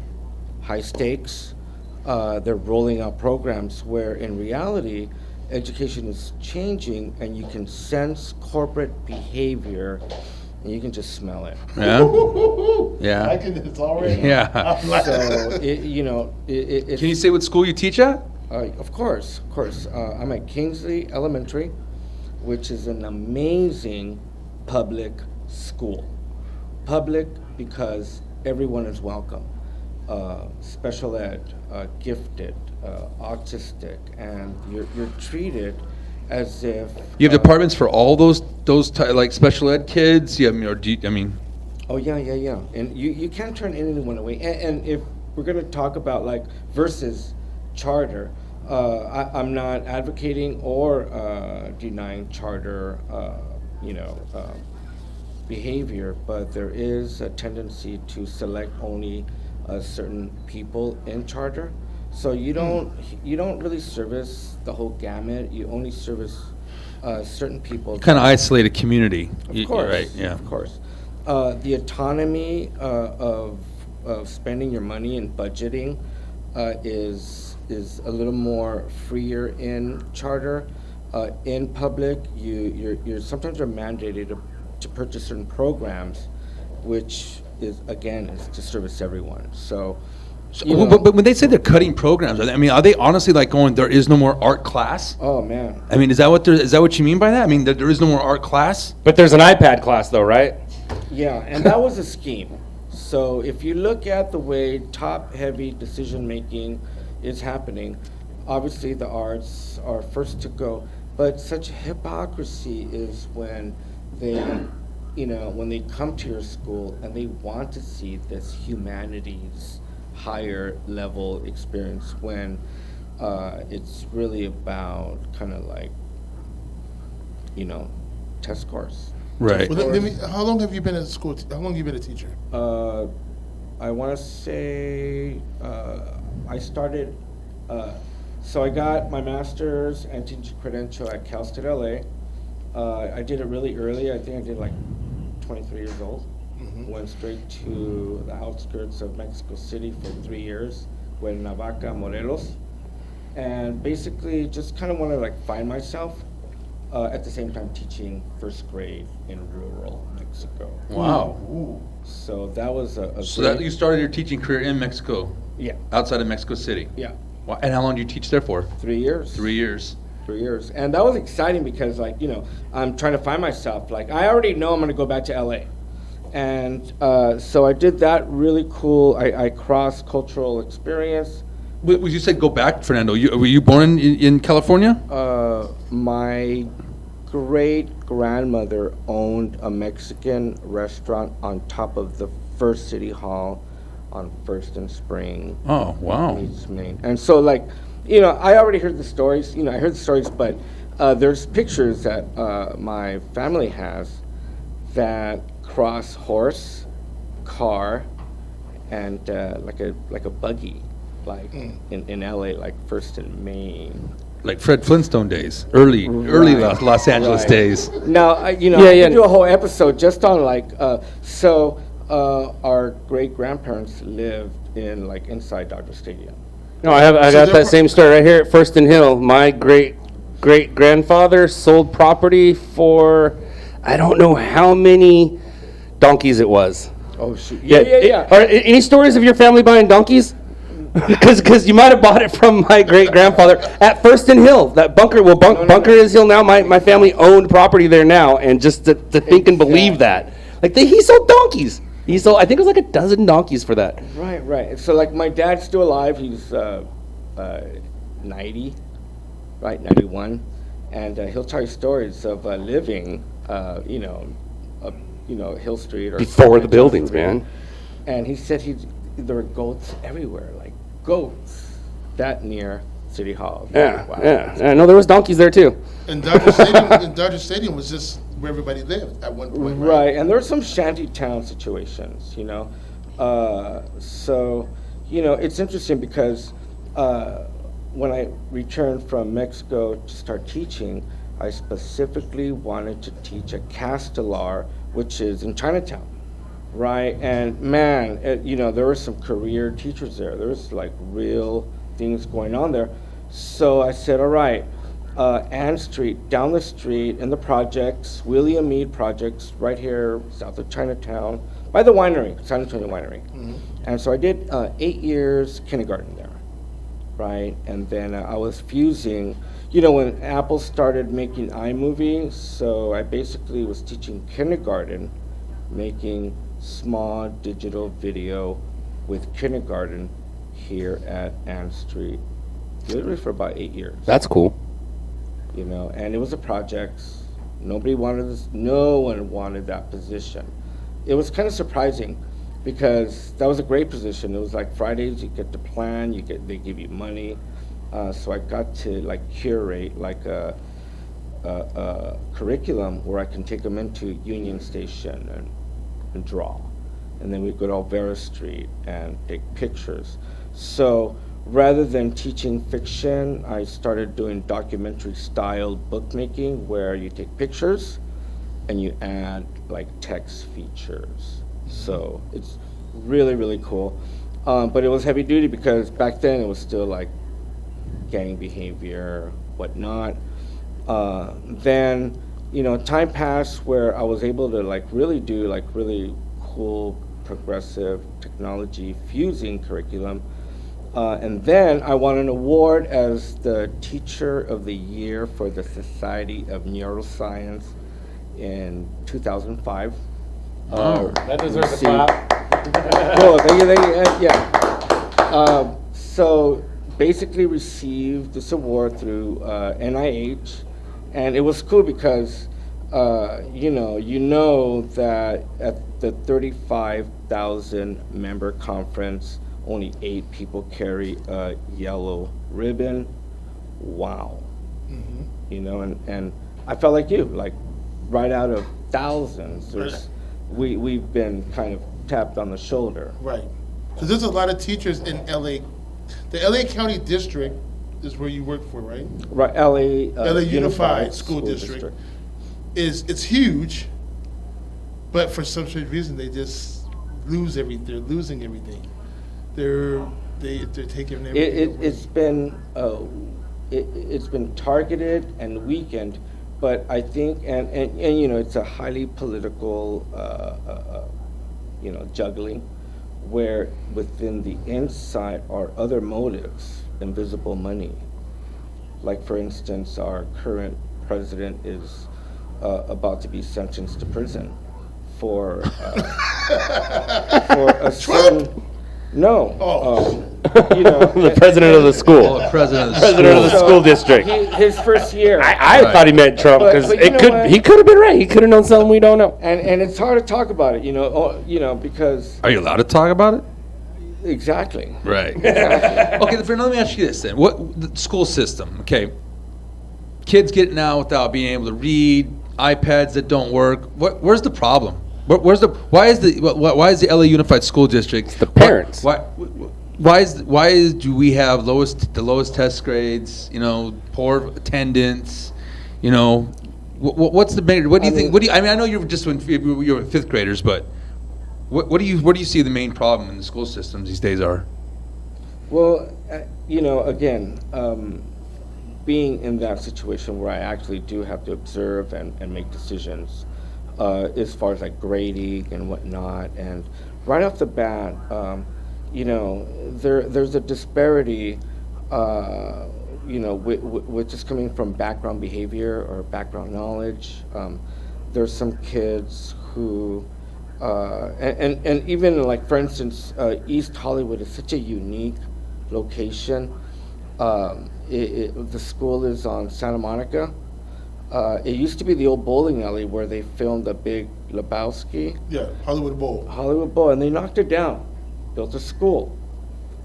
stakes. They're rolling out programs where in reality, education is changing, and you can sense corporate behavior, and you can just smell it. Yeah. I can. It's already. Yeah. So it's. Can you say what school you teach at? Of course. I'm at Kingsley Elementary, which is an amazing public school. Public because everyone is welcome. Special ed, gifted, autistic, and you're treated as if You have departments for all those like special ed kids. Yeah, Oh yeah, and you can't turn anyone away. And if we're gonna talk about like versus charter, I'm not advocating or denying charter, behavior, but there is a tendency to select only certain people in charter. So you don't really service the whole gamut. You only service certain people. kind of isolate a community. Of course, right? Yeah. Of course. The autonomy of spending your money and budgeting is a little more freer in charter. In public, you're sometimes mandated to purchase certain programs, which is to service everyone. So. But when they say they're cutting programs, are they honestly like going, there is no more art class? Oh man. Is that what you mean by that? That there is no more art class? But there's an iPad class though, right? Yeah, and that was a scheme. So if you look at the way top-heavy decision-making is happening, obviously the arts are first to go. But such hypocrisy is when they come to your school and they want to see this humanities higher level experience when it's really about kind of like, test scores. Right. Well, how long have you been at school? How long have you been a teacher? I want to say I started. So I got my master's and teaching credential at Cal State LA. I did it really early. I think I did like 23 years old. Mm-hmm. Went straight to the outskirts of Mexico City for 3 years, Cuernavaca, Morelos, and basically just kind of want to like find myself. At the same time teaching first grade in rural Mexico. Wow. Ooh. So that was So that you started your teaching career in Mexico? Yeah. Outside of Mexico City? Yeah. Wow. And how long did you teach there for? 3 years. 3 years. 3 years. And that was exciting because I'm trying to find myself. Like I already know I'm going to go back to LA. And so I did that really cool, I cross-cultural experience. But you said go back, Fernando. Were you born in California? My great-grandmother owned a Mexican restaurant on top of the First City Hall on First and Spring. Oh, wow. East Main. And so, I already heard the stories. I heard the stories, but there's pictures that my family has that cross horse, car, and like a buggy, in LA, like First and Main. Like Fred Flintstone days, early Los Angeles days. Now, I do a whole episode just on our great grandparents lived in inside Dodger Stadium, No, I got that same story right here at First and Hill. My great-great-grandfather sold property for, I don't know how many donkeys it was. Oh, shoot. Yeah. Are any stories of your family buying donkeys? Because you might have bought it from my great-grandfather at First and Hill. That Bunker, Bunker is Hill now. My family owned property there now, and just to think and believe that. Like, he sold donkeys. He sold, I think it was like a dozen donkeys for that. Right. So, like, my dad's still alive. He's 90, right, 91. And he'll tell you stories of living, Hill Street. Or before the buildings, man. And he said there were goats everywhere, like goats that near City Hall. Yeah, wow. yeah. I know there was donkeys there, too. And Dodger Stadium was just where everybody lived at one point, right? Right, and there were some shanty town situations, So, it's interesting because when I returned from Mexico to start teaching, I specifically wanted to teach at Castelar, which is in Chinatown, right? And man, there were some career teachers there. There was like real things going on there. So I said, all right, Ann Street, down the street in the projects, William Mead projects, right here south of Chinatown, by the winery, San Antonio Winery. Mm-hmm. And so I did 8 years kindergarten there, right? And then I was fusing, when Apple started making iMovie, so I basically was teaching kindergarten, making small digital video with kindergarten here at Ann Street, literally for about 8 years. That's cool. And it was a project. Nobody wanted this. No one wanted that position. It was kind of surprising because that was a great position. It was like Fridays, you get to plan, they give you money. So I got to like curate like a curriculum where I can take them into Union Station and draw. And then we'd go to Olvera Street and take pictures. So rather than teaching fiction, I started doing documentary-style bookmaking where you take pictures and you add like text features. So it's really, really cool. But it was heavy duty because back then it was still like gang behavior, whatnot. Then, time passed where I was able to like really do like really cool progressive technology fusing curriculum. And then I won an award as the Teacher of the Year for the Society of Neuroscience in 2005. That deserves a clap. Cool, thank you, yeah. So basically received this award through NIH, and it was cool because you know that at the 35,000 member conference, only 8 people carry a yellow ribbon. Wow. Mm-hmm. And I felt like you, like right out of thousands, we've been kind of tapped on the shoulder. Right. Because there's a lot of teachers in LA. The LA County District is where you work for, right? Right, LA Unified School District. It's huge, but for some strange reason they just lose everything. They're losing everything. They're taking everything. It's been targeted and weakened, but I think and it's a highly political juggling, where within the inside are other motives, invisible money. Like for instance, our current president is about to be sentenced to prison for a certain. No. The president of the school. President of the school district. His first year. I thought he meant Trump because he could have been right. He could have known something we don't know. And it's hard to talk about it, because. Are you allowed to talk about it? Exactly. Right. Okay, Fernando, let me ask you this then. What the school system? Okay, kids getting out without being able to read, iPads that don't work. Where's the problem? Why is the LA Unified School District the parents? Why do we have the lowest test grades? Poor attendance. What's the main? What do you think? I know you're just when you were fifth graders, but what do you see the main problem in the school systems these days are? Well, again, being in that situation where I actually do have to observe and make decisions as far as like grading and whatnot, and right off the bat, there's a disparity, with just coming from background behavior or background knowledge. There's some kids who, and even like, for instance, East Hollywood is such a unique location. The school is on Santa Monica. It used to be the old bowling alley where they filmed the Big Lebowski. Yeah, Hollywood Bowl. Hollywood Bowl, and they knocked it down, built a school.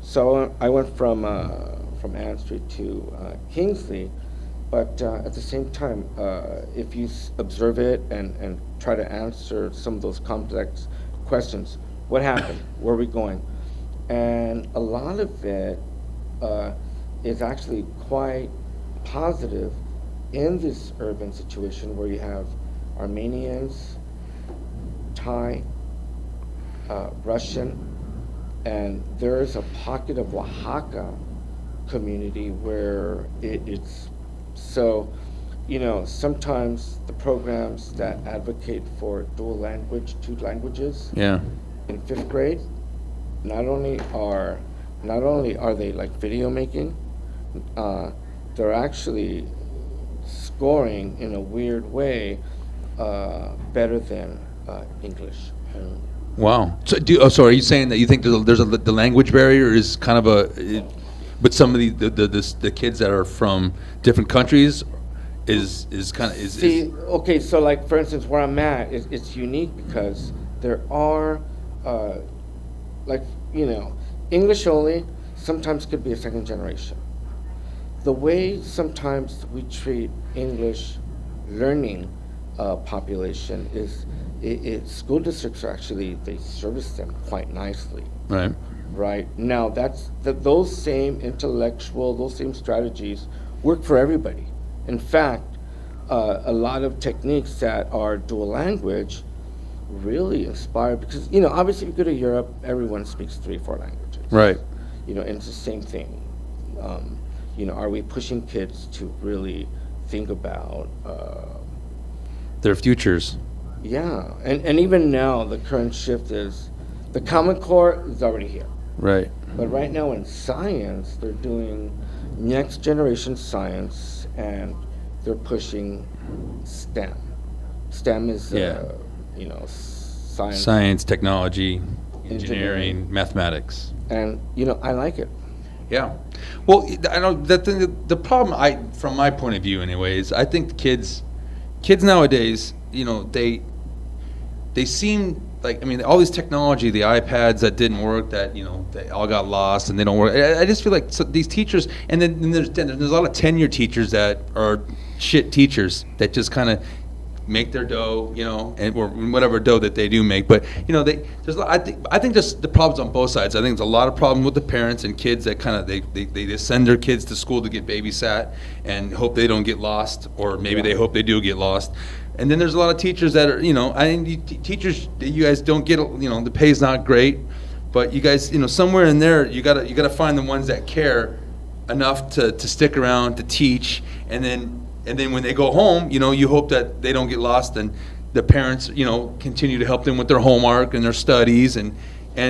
So I went from Ann Street to Kingsley, but at the same time, if you observe it and try to answer some of those complex questions, what happened? Where are we going? And a lot of it is actually quite positive in this urban situation where you have Armenians, Thai, Russian, and there is a pocket of Oaxaca community where it's so, sometimes the programs that advocate for dual language, 2 languages, Yeah. in 5th grade, not only are they like video making, they're actually scoring in a weird way better than English. Wow. So are you saying that you think the language barrier is kind of but some of the kids that are from different countries Okay, so like for instance, where I'm at, it's unique because there are English only sometimes could be a second generation. The way sometimes we treat English learning population is school districts actually, they service them quite nicely. Right. Right. Now those same those same strategies work for everybody. In fact, a lot of techniques that are dual language really inspire, because obviously if you go to Europe, everyone speaks 3-4 languages. Right. And it's the same thing. Are we pushing kids to really think about their futures? Yeah, and even now the current shift is the Common Core is already here. Right. But right now in science, they're doing next generation science, and they're pushing STEM. STEM is science, technology, engineering, mathematics. And I like it. Yeah. Well, I know that the problem, from my point of view anyways, I think kids nowadays, they seem like, all this technology, the iPads that didn't work, that they all got lost and they don't work. I just feel like these teachers, and then there's a lot of tenured teachers that are shit teachers that just kind of make their dough, or whatever dough that they do make. But I think just the problems on both sides. I think there's a lot of problem with the parents and kids that kind of they just send their kids to school to get babysat and hope they don't get lost, or maybe they hope they do get lost. And then there's a lot of teachers that are, teachers, you guys don't get, the pay's not great, but you guys, somewhere in there, you gotta find the ones that care enough to stick around, to teach, and then when they go home, you hope that they don't get lost, and the parents, continue to help them with their homework and their studies, and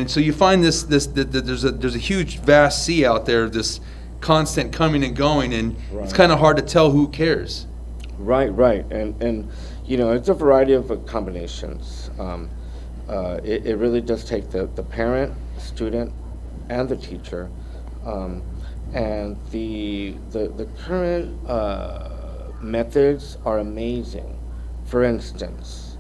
so you find this that there's a huge vast sea out there, this constant coming and going, and it's kind of hard to tell who cares. Right, and it's a variety of combinations. It really does take the parent, student, and the teacher, and the current methods are amazing. For instance,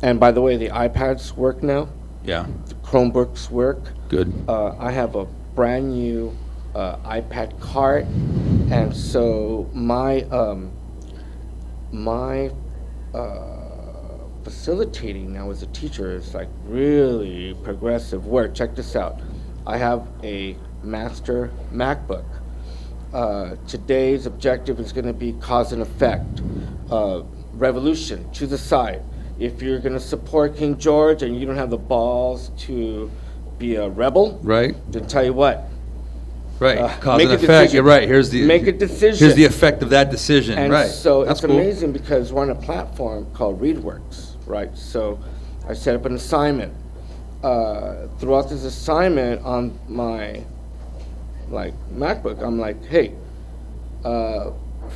and by the way, the iPads work now. Yeah. The Chromebooks work. Good. I have a brand new iPad cart, and so my facilitating now as a teacher is like really progressive work. Check this out. I have a master MacBook. Today's objective is going to be cause and effect. Revolution, choose a side. If you're going to support King George and you don't have the balls to be a rebel, right? Then tell you what, Right, cause make and a effect. decision. You're right. Here's the Make a decision. Here's the effect of that decision. And right. so That's it's cool. amazing because we're on a platform called ReadWorks, right? So I set up an assignment. Throughout this assignment on my MacBook, I'm like, hey,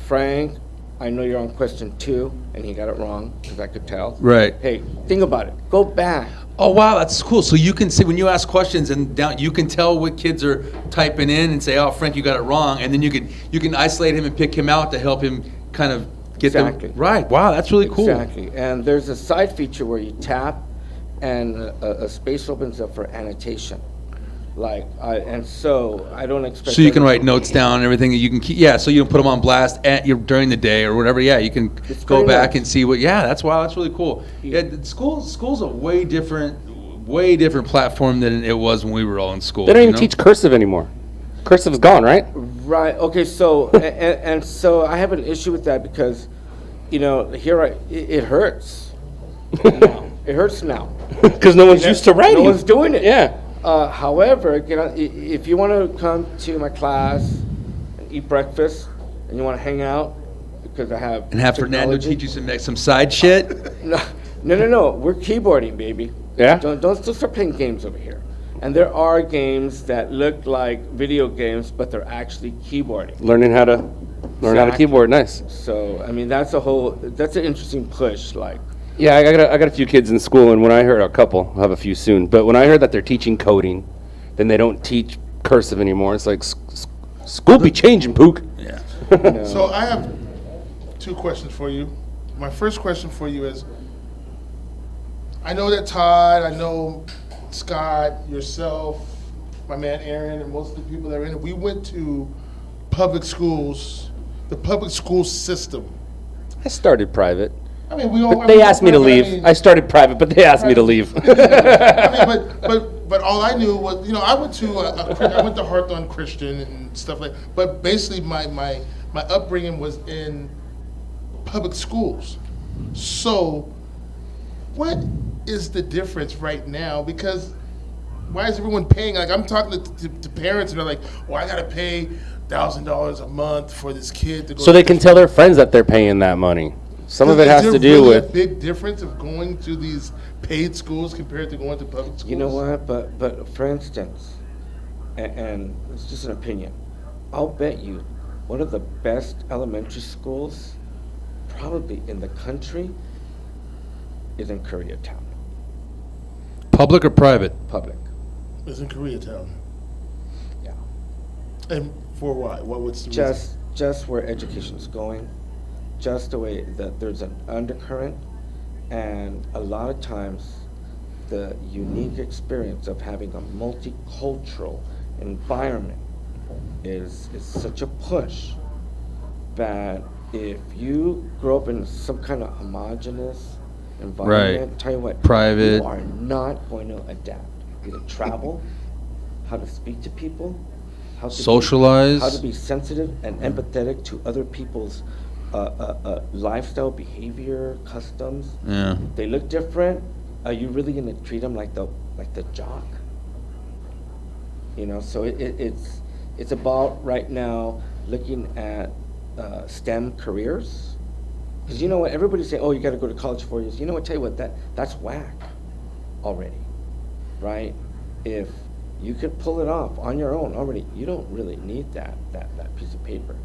Frank, I know you're on question 2, and he got it wrong because I could tell. Right. Hey, think about it. Go back. Oh wow, that's cool. So you can see when you ask questions and down, you can tell what kids are typing in and say, "Oh, Frank, you got it wrong," and then you can isolate him and pick him out to help him kind of get Exactly. them right. Wow, that's really cool. Exactly. And there's a side feature where you tap, and a space opens up for annotation. And so I don't expect. So you can write notes down and everything that you can keep. Yeah, so you don't put them on blast during the day or whatever. Yeah, you can go back and see what. Yeah, that's really cool. Yeah, school's a way different platform than it was when we were all in school. They don't even teach cursive anymore. Cursive's gone, right? Right. Okay. So and so I have an issue with that because, it hurts. It hurts now. Because no one's used to writing. No one's doing it. Yeah. However, if you want to come to my class and eat breakfast, and you want to hang out, because I have Fernando teach you some side shit. No. We're keyboarding, baby. Yeah. Don't start playing games over here. And there are games that look like video games, but they're actually keyboarding. Learn how to keyboard. Nice. So I mean, that's an interesting push. Yeah, I got a few kids in school, and when I heard I'll have a few soon. But when I heard that they're teaching coding, then they don't teach cursive anymore. It's like school be changing, Kpook. Yeah. So I have 2 questions for you. My first question for you is, I know that Todd, I know Scott, yourself, my man Aaron, and most of the people that are in it, we went to public schools, the public school system. I started private. I mean, we all. But they asked me to leave. I started private, but they asked me to leave. I mean, but all I knew was, I went to Hawthorne Christian and stuff like. But basically, my upbringing was in public schools. So, what is the difference right now? Because why is everyone paying? Like, I'm talking to parents, and they're like, "Well, I gotta pay $1,000 a month for this kid to go." So they can tell their friends that they're paying that money. Some of it has to do with. Is there really a big difference of going to these paid schools compared to going to public schools? You know what? But for instance, and it's just an opinion, I'll bet you one of the best elementary schools probably in the country is in Koreatown. Public or private? Public. It's in Koreatown. Yeah. And for what? What's the reason? Just where education's going. Just the way that there's an undercurrent, and a lot of times the unique experience of having a multicultural environment is such a push that if you grow up in some kind of homogenous environment, tell you what, private, you are not going to adapt. Either travel, how to speak to people, how to socialize, how to be sensitive and empathetic to other people's lifestyle, behavior, customs. Yeah. They look different. Are you really going to treat them like the jock? So it's about right now looking at STEM careers. Because you know what, everybody's saying, oh, you got to go to college 4 years. You know what, tell you what, that's whack already, right? If you could pull it off on your own already, you don't really need that piece of paper.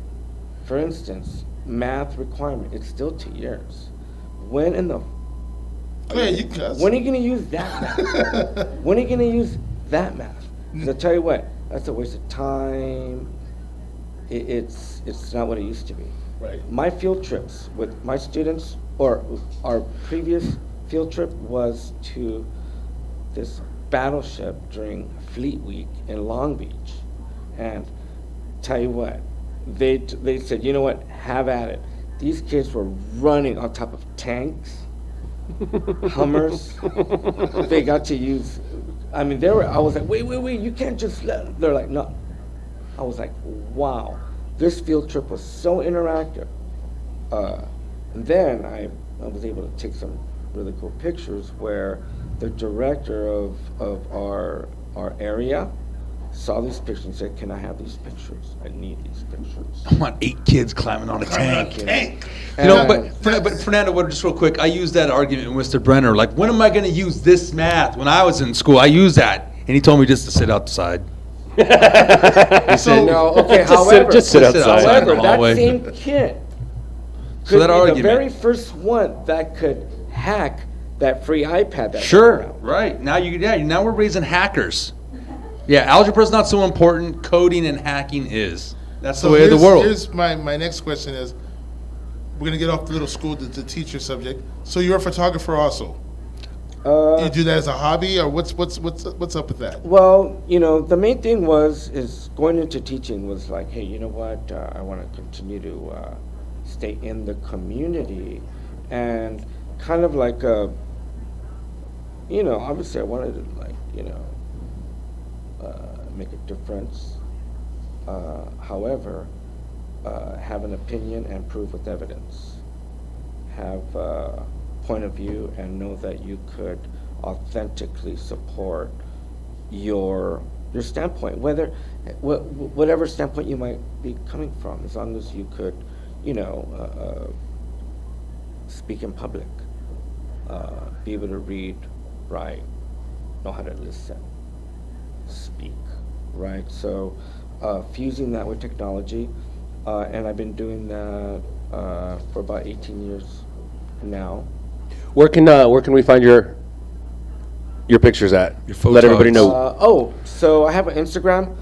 For instance, math requirement, it's still 2 years. When in the... When are you going to use that math? When are you going to use that math? Because I'll tell you what, that's a waste of time. It's not what it used to be. Right. My field trips with my students, or our previous field trip, was to this battleship during Fleet Week in Long Beach. And tell you what, they said, you know what, have at it. These kids were running on top of tanks, Hummers. They got to use, I was like, wait, you can't just let, they're like, no. I was like, wow, this field trip was so interactive. And then I was able to take some really cool pictures where the director of our area saw these pictures and said, "Can I have these pictures? I need these pictures." I want 8 kids climbing on a tank. But Fernando, just real quick, I used that argument with Mr. Brenner. Like, when am I going to use this math? When I was in school, I used that, and he told me just to sit outside. So no, okay. Just sit outside. However, in the that hallway. same kid So could that be argument, the very first one that could hack that free iPad. That sure, went around. right now now we're raising hackers. Yeah, algebra's not so important. Coding and hacking is. That's the way of the world. Here's my next question is, we're gonna get off the little school, the teacher subject. So you're a photographer also. You do that as a hobby, or what's up with that? Well, the main thing is going into teaching was like, hey, you know what? I want to continue to stay in the community, and kind of like obviously I wanted to make a difference. However, have an opinion and prove with evidence. Have a point of view and know that you could authentically support your standpoint, whatever standpoint you might be coming from, as long as you could, speak in public, be able to read, write, know how to listen, speak, right? So fusing that with technology, and I've been doing that for about 18 years now. Where can we find your pictures at? Let everybody know. So I have an Instagram,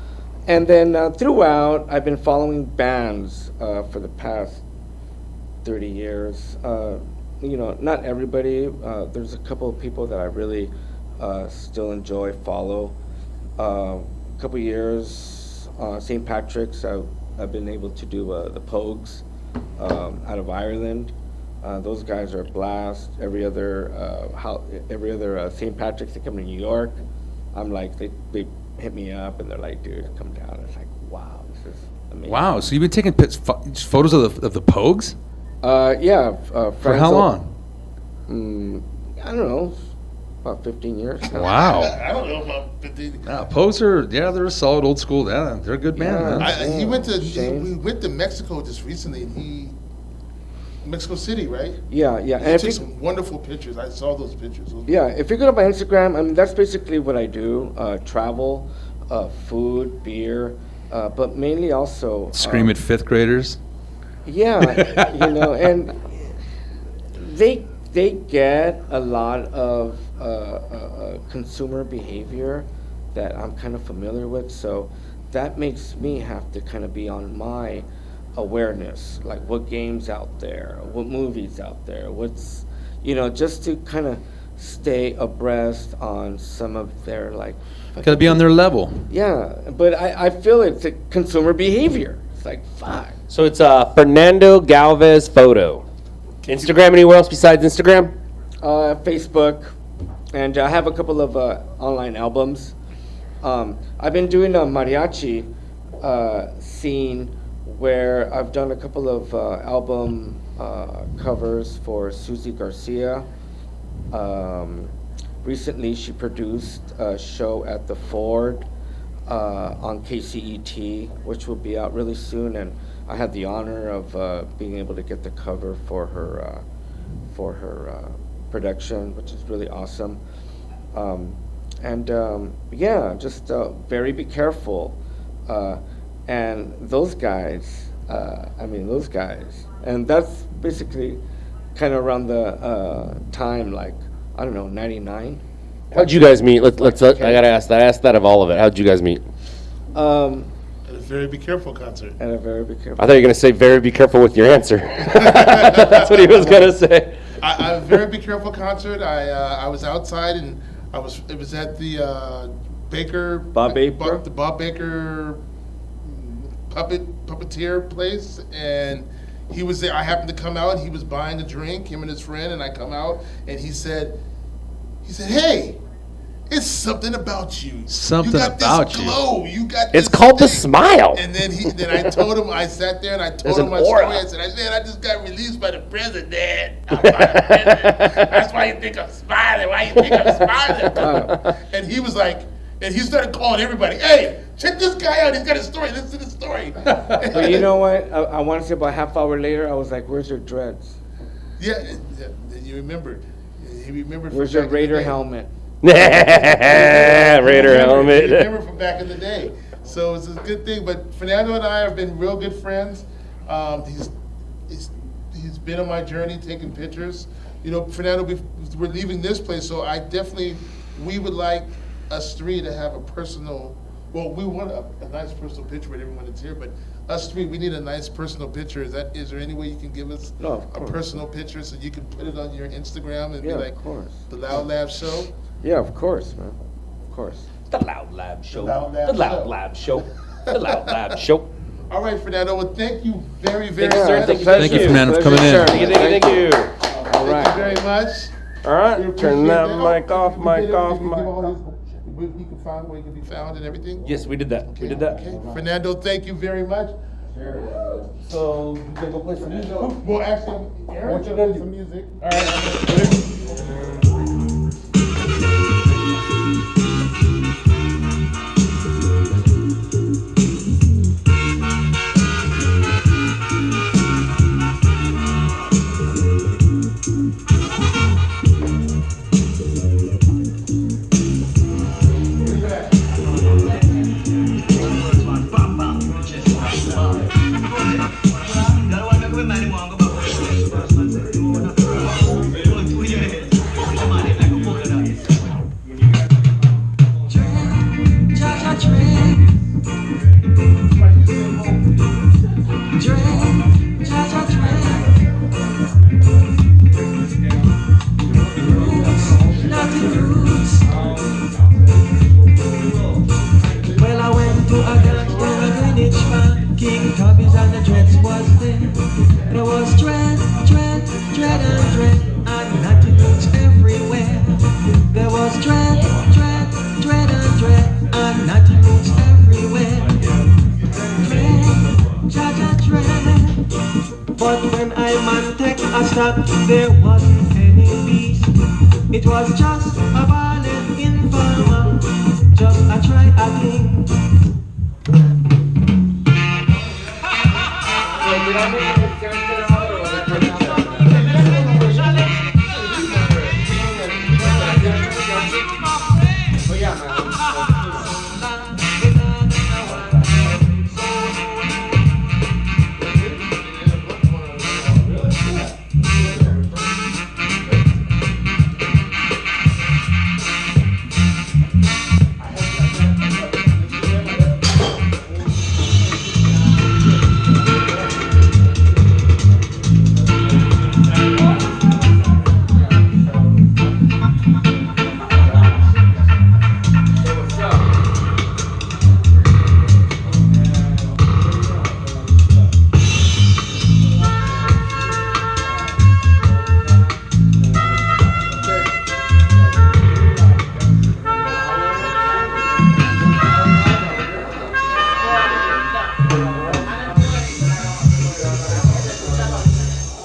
and then throughout I've been following bands for the past 30 years. Not everybody. There's a couple of people that I really still enjoy, follow. A couple years, St. Patrick's, I've been able to do the Pogues out of Ireland. Those guys are a blast. Every other St. Patrick's, they come to New York. I'm like, they hit me up and they're like, dude, come down. It's like, wow, this is amazing. Wow, so you've been taking photos of the Pogues? Yeah. For how long? I don't know, about 15 years. Wow. I don't know about 15. Pogues they're a solid old school. Yeah, they're a good band, man. We went to Mexico just recently, and Mexico City, right? Yeah. And he took some wonderful pictures. I saw those pictures. Yeah, if you go to my Instagram, that's basically what I do: travel, food, beer, but mainly also Scream at 5th graders. Yeah, and they get a lot of consumer behavior that I'm kind of familiar with, so that makes me have to kind of be on my awareness, like what games out there, what movies out there, what's, just to kind of stay abreast on some of their Gotta be on their level. Yeah, but I feel it's a consumer behavior. It's like, fuck. So it's Fernando Galvez photo. Instagram, anywhere else besides Instagram? Facebook, and I have a couple of online albums. I've been doing a mariachi scene where I've done a couple of album covers for Susie Garcia. Recently, she produced a show at the Ford on KCET, which will be out really soon, and I had the honor of being able to get the cover for her production, which is really awesome. Just very be careful. And those guys, and that's basically kind of around the time, 99. How'd you guys meet? Let's. I gotta ask that. Ask that of all of it. How'd you guys meet? At a Very Be Careful concert. At a Very Be Careful. I thought you were gonna say very be careful with your answer. That's what he was gonna say. A Very Be Careful concert. I was outside and it was at the Bob Baker? The Bob Baker puppeteer place, and he was there. I happened to come out. He was buying a drink, him and his friend, and I come out, and he said, "Hey, it's something about you. Something you got about this you. glow. You got It's this called the thing." smile. And then I told him. I sat there and I told There's him an my aura. story. I said, "Man, I just got released by the president. I'm by the president. That's why you think I'm smiling. Why you think I'm smiling?" And he was like, And he started calling everybody, hey, check this guy out. He's got a story. Listen to the story. But you know what? I want to say about a half hour later, I was like, where's your dreads? Yeah, you remembered. He remembered. Where's your Raider helmet? Raider helmet. He remembered from back in the day. So it's a good thing. But Fernando and I have been real good friends. He's been on my journey taking pictures. You know, Fernando, we're leaving this place, so we would like us three to have a personal, well, we want a nice personal picture with everyone that's here, but us three, we need a nice personal picture. Is there any way you can give us a personal picture so you can put it on your Instagram and be like, of course. The Loud Lab Show? Yeah, of course, man. Of course. The Loud Lab Show. The Loud Lab The Loud Lab Show. The Loud Lab Show. All right, Fernando, well, thank you very, very Thank you, sir. much. Thank you, Fernando, for coming in. Thank you. All right. Thank you very much. All right, turn that mic off, Did mic you off, give mic all off. where he can find where he can be found and everything? Yes, we did that. We did that. Okay. Fernando, thank you very much. So, you can go play some music. Well, actually, Aaron's gonna play some music. All right. Well, I went to a dance in a Greenwich Park. King Tubby's and the Dreads was there. There was dread, and naughty roots everywhere. There was dread, and naughty roots everywhere. Dread. But when I man take a stop, there wasn't any peace. It was just a violent informer, just a try a thing.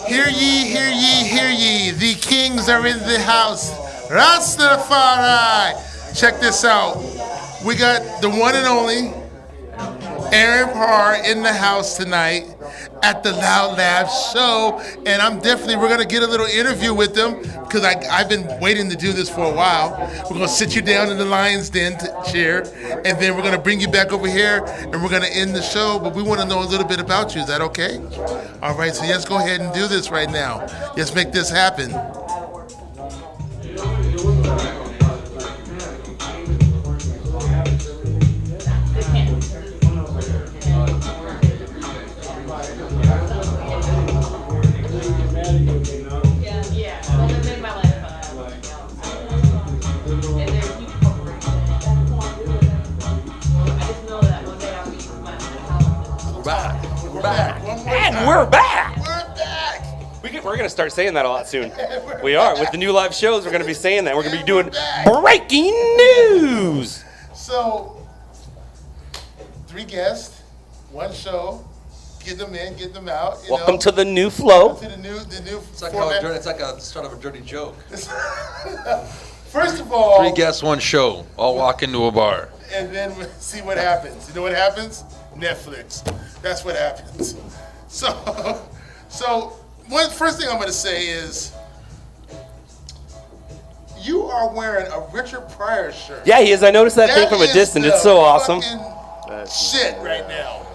Hear ye, hear ye, hear ye. The kings are in the house. Rastafari. Check this out. We got the one and only Aaron Paar in the house tonight at the Loud Labs show. And we're going to get a little interview with them because I've been waiting to do this for a while. We're going to sit you down in the Lion's Den chair, and then we're going to bring you back over here, and we're going to end the show. But we want to know a little bit about you. Is that okay? All right, so let's go ahead and do this right now. Let's make this happen. We're back. We're going to start saying that a lot soon. We are. With the new live shows, we're going to be saying that. We're going to be doing breaking news. So, 3 guests, 1 show, get them in, get them out. Welcome to the new flow. To the new It's like, format. it's like a start of a dirty joke. First of all, 3 guests, 1 show. All walk into a bar. and then see what happens. You know what happens? Netflix. That's what happens. So first thing I'm going to say is, you are wearing a Richard Pryor shirt. Yeah, he is. I noticed that thing from a is distance. the It's so awesome. fucking shit right now.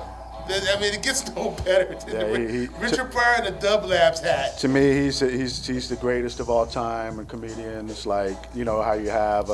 I mean, it gets no better than Richard Pryor in a LOUDLABS hat. To me, he's the greatest of all time, a comedian. It's like, you know, how you have,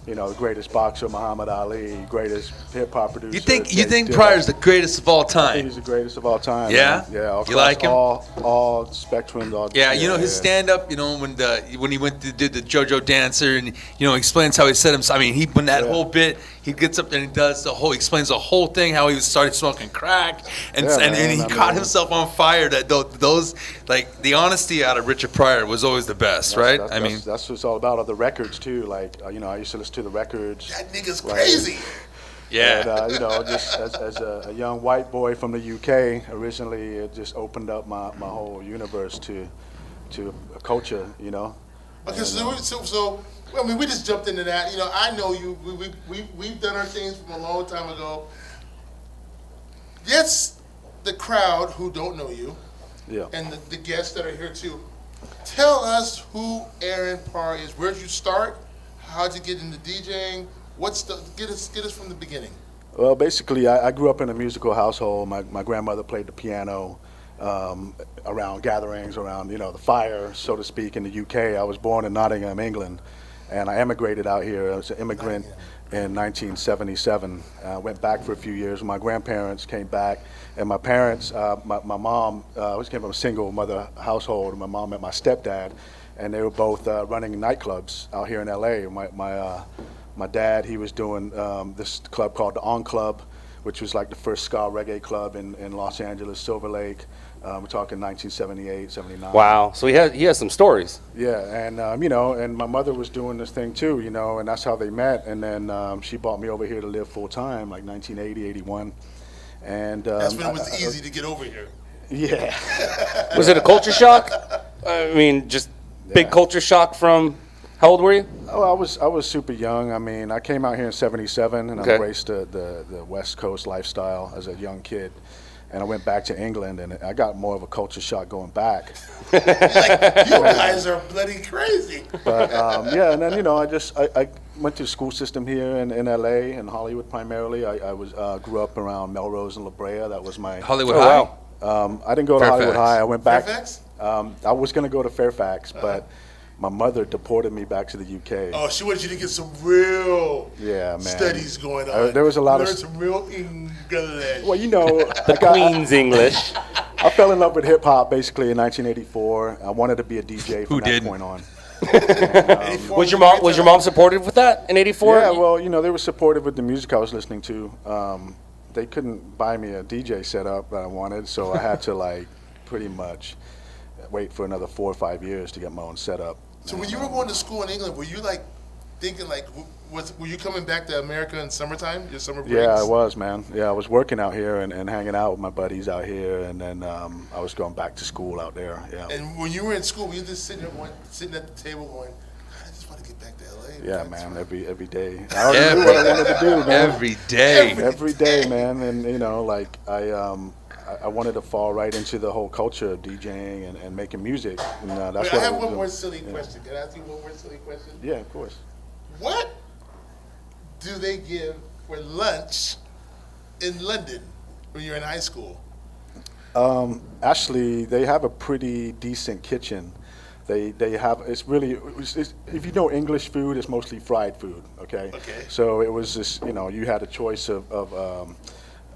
you know, the greatest boxer, Muhammad Ali, greatest hip hop producer. You think Pryor's the greatest of all I think time? he's the greatest of all time. Yeah? Man. Yeah. You like him? All spectrums. Yeah, you know his stand-up. You know when he went to do the JoJo dancer, and you know explains how he set himself. I mean, when that whole bit, he gets up there and he does explains the whole thing, how he started smoking crack, and he caught himself on fire. That those like the honesty out of Richard Pryor was always the best, right? I mean, that's what it's all about. The records too. Like you know, I used to listen to the records. That nigga's crazy. Yeah. And, you know, just as a young white boy from the UK, originally it just opened up my whole universe to a culture, you know. Okay, so I mean, we just jumped into that. You know, I know you. We've done our things from a long time ago. Yes, the crowd who don't know you, and the guests that are here too. Tell us who Aaron Paar is. Where'd you start? How'd you get into DJing? Get us from the beginning. Well, basically, I grew up in a musical household. My grandmother played the piano around gatherings, around, you know, the fire, so to speak, in the UK. I was born in Nottingham, England, and I emigrated out here. I was an immigrant in 1977. Went back for a few years. My grandparents came back, and my parents, my mom, always came from a single mother household. My mom met my stepdad, and they were both running nightclubs out here in LA. My dad, he was doing this club called the On Club, which was like the first ska reggae club in Los Angeles, Silver Lake. We're talking 1978, 79. Wow. So he has some stories. Yeah, and you know, and my mother was doing this thing too, you know, and that's how they met. And then she brought me over here to live full time, like 1980, 81. And that's when it was easy to get over here. Yeah. Was it a culture shock? I mean, just big culture shock from. How old were you? Oh, I was super young. I mean, I came out here in '77 and I embraced the West Coast lifestyle as a young kid. And I went back to England, and I got more of a culture shock going back. Like, you guys are bloody crazy. But yeah, and then you know, I went to the school system here in LA and Hollywood primarily. I grew up around Melrose and La Brea. That was my Hollywood High. I didn't go to Hollywood High. I went back. Fairfax? I was going to go to Fairfax, but my mother deported me back to the UK. Oh, she wanted you to get some real studies going on. There was a lot Learn some real English. Well, you know, the Queen's English. I fell in love with hip hop basically in 1984. I wanted to be a DJ from that point on. And, was your mom supportive with that in '84? Yeah, well, you know, they were supportive with the music I was listening to. They couldn't buy me a DJ setup that I wanted, so I had to like pretty much wait for another 4 or 5 years to get my own setup. So when you were going to school in England, were you like thinking like, were you coming back to America in summertime, your summer breaks? Yeah, I was, man. Yeah, I was working out here and hanging out with my buddies out here, and then I was going back to school out there. Yeah. And when you were in school, were you just sitting at the table going, I just want to get back to LA? Yeah, man, every day. I already knew what I wanted to do, man. Every day, man. And you know, like I wanted to fall right into the whole culture of DJing and making music. And, that's I have one more silly question. Can I ask you one more silly question? Yeah, of course. What do they give for lunch in London when you're in high school? Actually, they have a pretty decent kitchen. They have, it's if you know English food, it's mostly fried food, okay? So it was just, you know, you had a choice of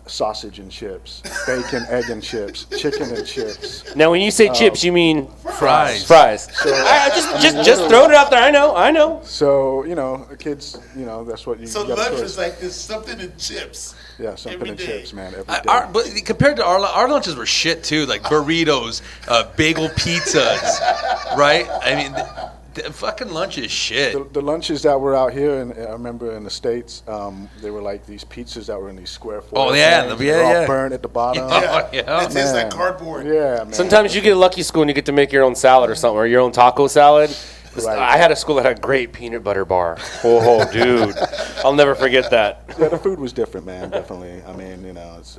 sausage and chips, bacon, egg and chips, chicken and chips. Now, when you say chips, you mean fries. Fries. So, just throwing it out there. I know. So you know, kids, you know, that's what you. So lunch is like there's something in chips. Yeah, something in chips, man. Every day. But compared to our lunches were shit too, like burritos, bagel pizzas, right? I mean. The fucking lunch is shit. The lunches that were out here, and I remember in the States, they were like these pizzas that were in these square foil. Oh yeah, things. They're all burnt at the bottom. It tastes like cardboard. Yeah, man. Sometimes you get a lucky school and you get to make your own salad or something, or your own taco salad. Right. I had a school that had a great peanut butter bar. Oh, dude. I'll never forget that. Yeah, the food was different, man. Definitely. I mean, it's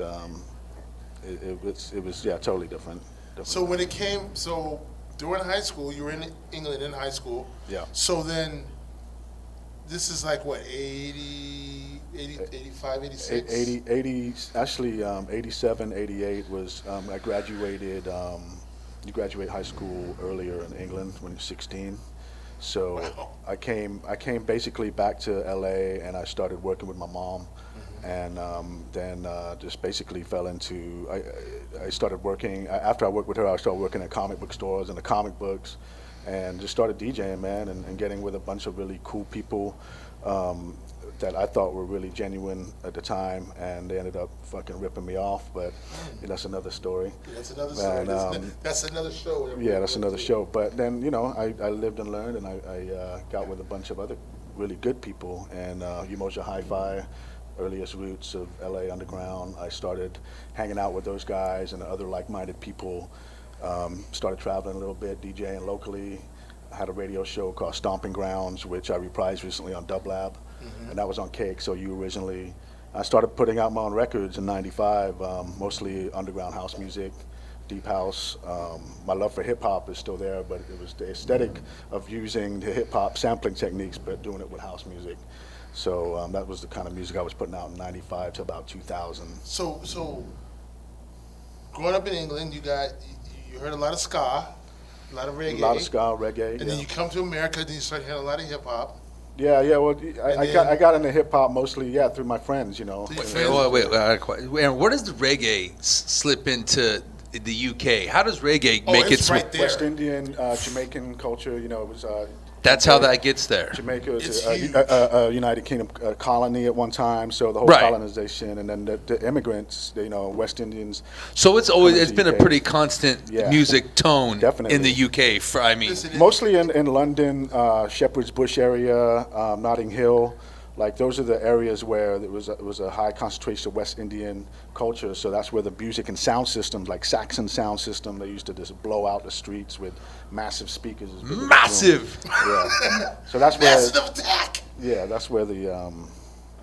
it was totally different. So when it came, during high school, you were in England in high school. Yeah. So then, this is like what, 80, 85, 86? 80 actually 87, 88 was, I graduated, you graduate high school earlier in England when you're 16. So Wow. I came basically back to LA and I started working with my mom. And then just basically fell into, I started working, after I worked with her, I started working at comic book stores and the comic books, and just started DJing, man, and getting with a bunch of really cool people that I thought were really genuine at the time, and they ended up fucking ripping me off, but that's another story. That's another story. And, that's another show. Yeah, that's another show. But then, I lived and learned, and I got with a bunch of other really good people, and Umoja Hi-Fi, earliest roots of LA Underground. I started hanging out with those guys and other like-minded people. Started traveling a little bit, DJing locally. I had a radio show called Stomping Grounds, which I reprised recently on Dublab, and that was on KXOU originally. I started putting out my own records in '95, mostly underground house music, deep house. My love for hip-hop is still there, but it was the aesthetic of using the hip-hop sampling techniques, but doing it with house music. So that was the kind of music I was putting out in '95 to about 2000. So growing up in England, you heard a lot of ska, a lot of reggae. A lot of ska, reggae. And then you come to America, then you start hearing a lot of hip hop. Yeah. Well, I got into hip hop mostly, through my friends, Wait, Aaron, where does the reggae slip into the UK? How does reggae make its way? West Indian, Jamaican culture, it was. That's how that gets there. Jamaica was a United Kingdom colony at one time, so the whole colonization, and then the immigrants, West Indians. So it's been a pretty constant music tone in the UK. Mostly in London, Shepherd's Bush area, Notting Hill. Like those are the areas where it was a high concentration of West Indian culture. So that's where the music and sound systems, like Saxon sound system, they used to just blow out the streets with massive speakers. Massive. Yeah. So that's where. Massive attack. Yeah, that's where the.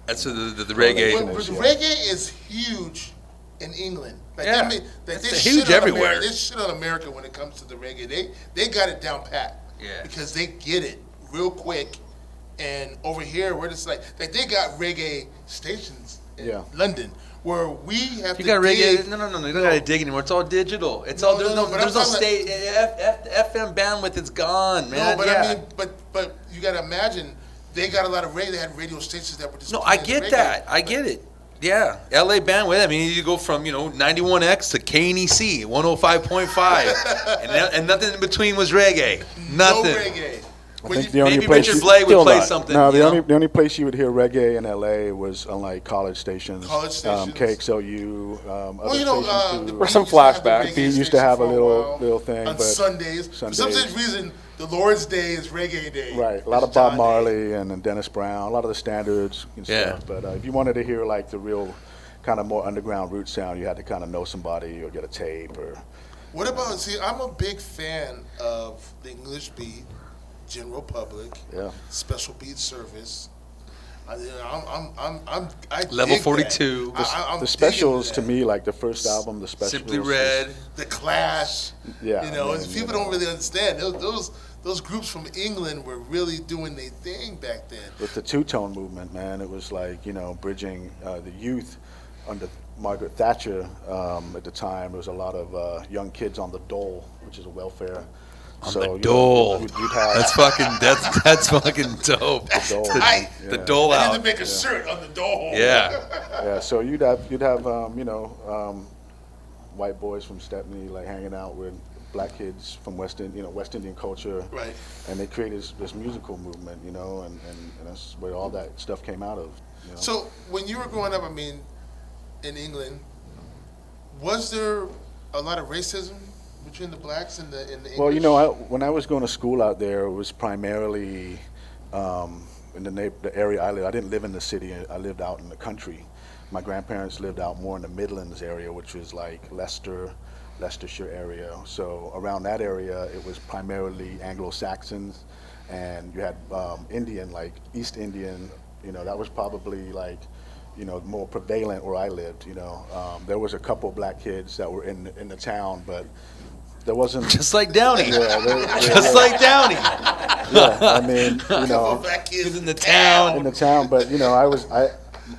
That's the reggae. Reggae is huge in England. Like it's huge everywhere. They shit on America when it comes to the reggae. They got it down pat. Yeah. Because they get it real quick. And over here, we're just like they got reggae stations in London where we have to got dig. reggae. No, you don't got to dig anymore. It's all digital. It's all there's no state. FM bandwidth is gone, man. No, but I mean, but you got to imagine they got a lot of reggae. They had radio stations that were just. No, I get that. I get it. Yeah, LA bandwidth. I mean, you go from 91X to KNEC 105.5, and nothing in between was reggae. Nothing. No reggae. I think the only maybe place Richard Blake would play something. No, the only place you would hear reggae in LA was on like college stations. KXOU, other stations or some flashback. He used to have a little thing. On Sundays. For some reason, the Lord's Day is reggae day. Right, a lot of Bob Marley and Dennis Brown, a lot of the standards and stuff. But if you wanted to hear like the real kind of more underground root sound, you had to kind of know somebody or get a tape or. What about? See, I'm a big fan of the English beat. General Public, Special Beat Service. I Level 42. The specials to me, like the first album, the specials. Simply Red. The Clash. Yeah. People don't really understand. Those groups from England were really doing their thing back then. With the two-tone movement, man, it was like, bridging the youth under Margaret Thatcher at the time. There was a lot of young kids on the dole, which is a welfare. The dole. That's fucking dope. The dole out. I need to make a shirt on the dole. Yeah. Yeah. So you'd have white boys from Stepney like hanging out with black kids from West Indian culture. Right. And they created this musical movement, and that's where all that stuff came out of. So when you were growing up, in England, was there a lot of racism between the blacks and the English? Well, when I was going to school out there, it was primarily in the area I lived. I didn't live in the city. I lived out in the country. My grandparents lived out more in the Midlands area, which was like Leicestershire area. So around that area, it was primarily Anglo-Saxons and you had Indian, like East Indian. You know, that was probably like, you know, more prevalent where I lived. You know, there was a couple black kids that were in the town, but there wasn't. Just like Downey. Just like Downey. Yeah, I mean, you know, black kids in the town. In the town, but you know,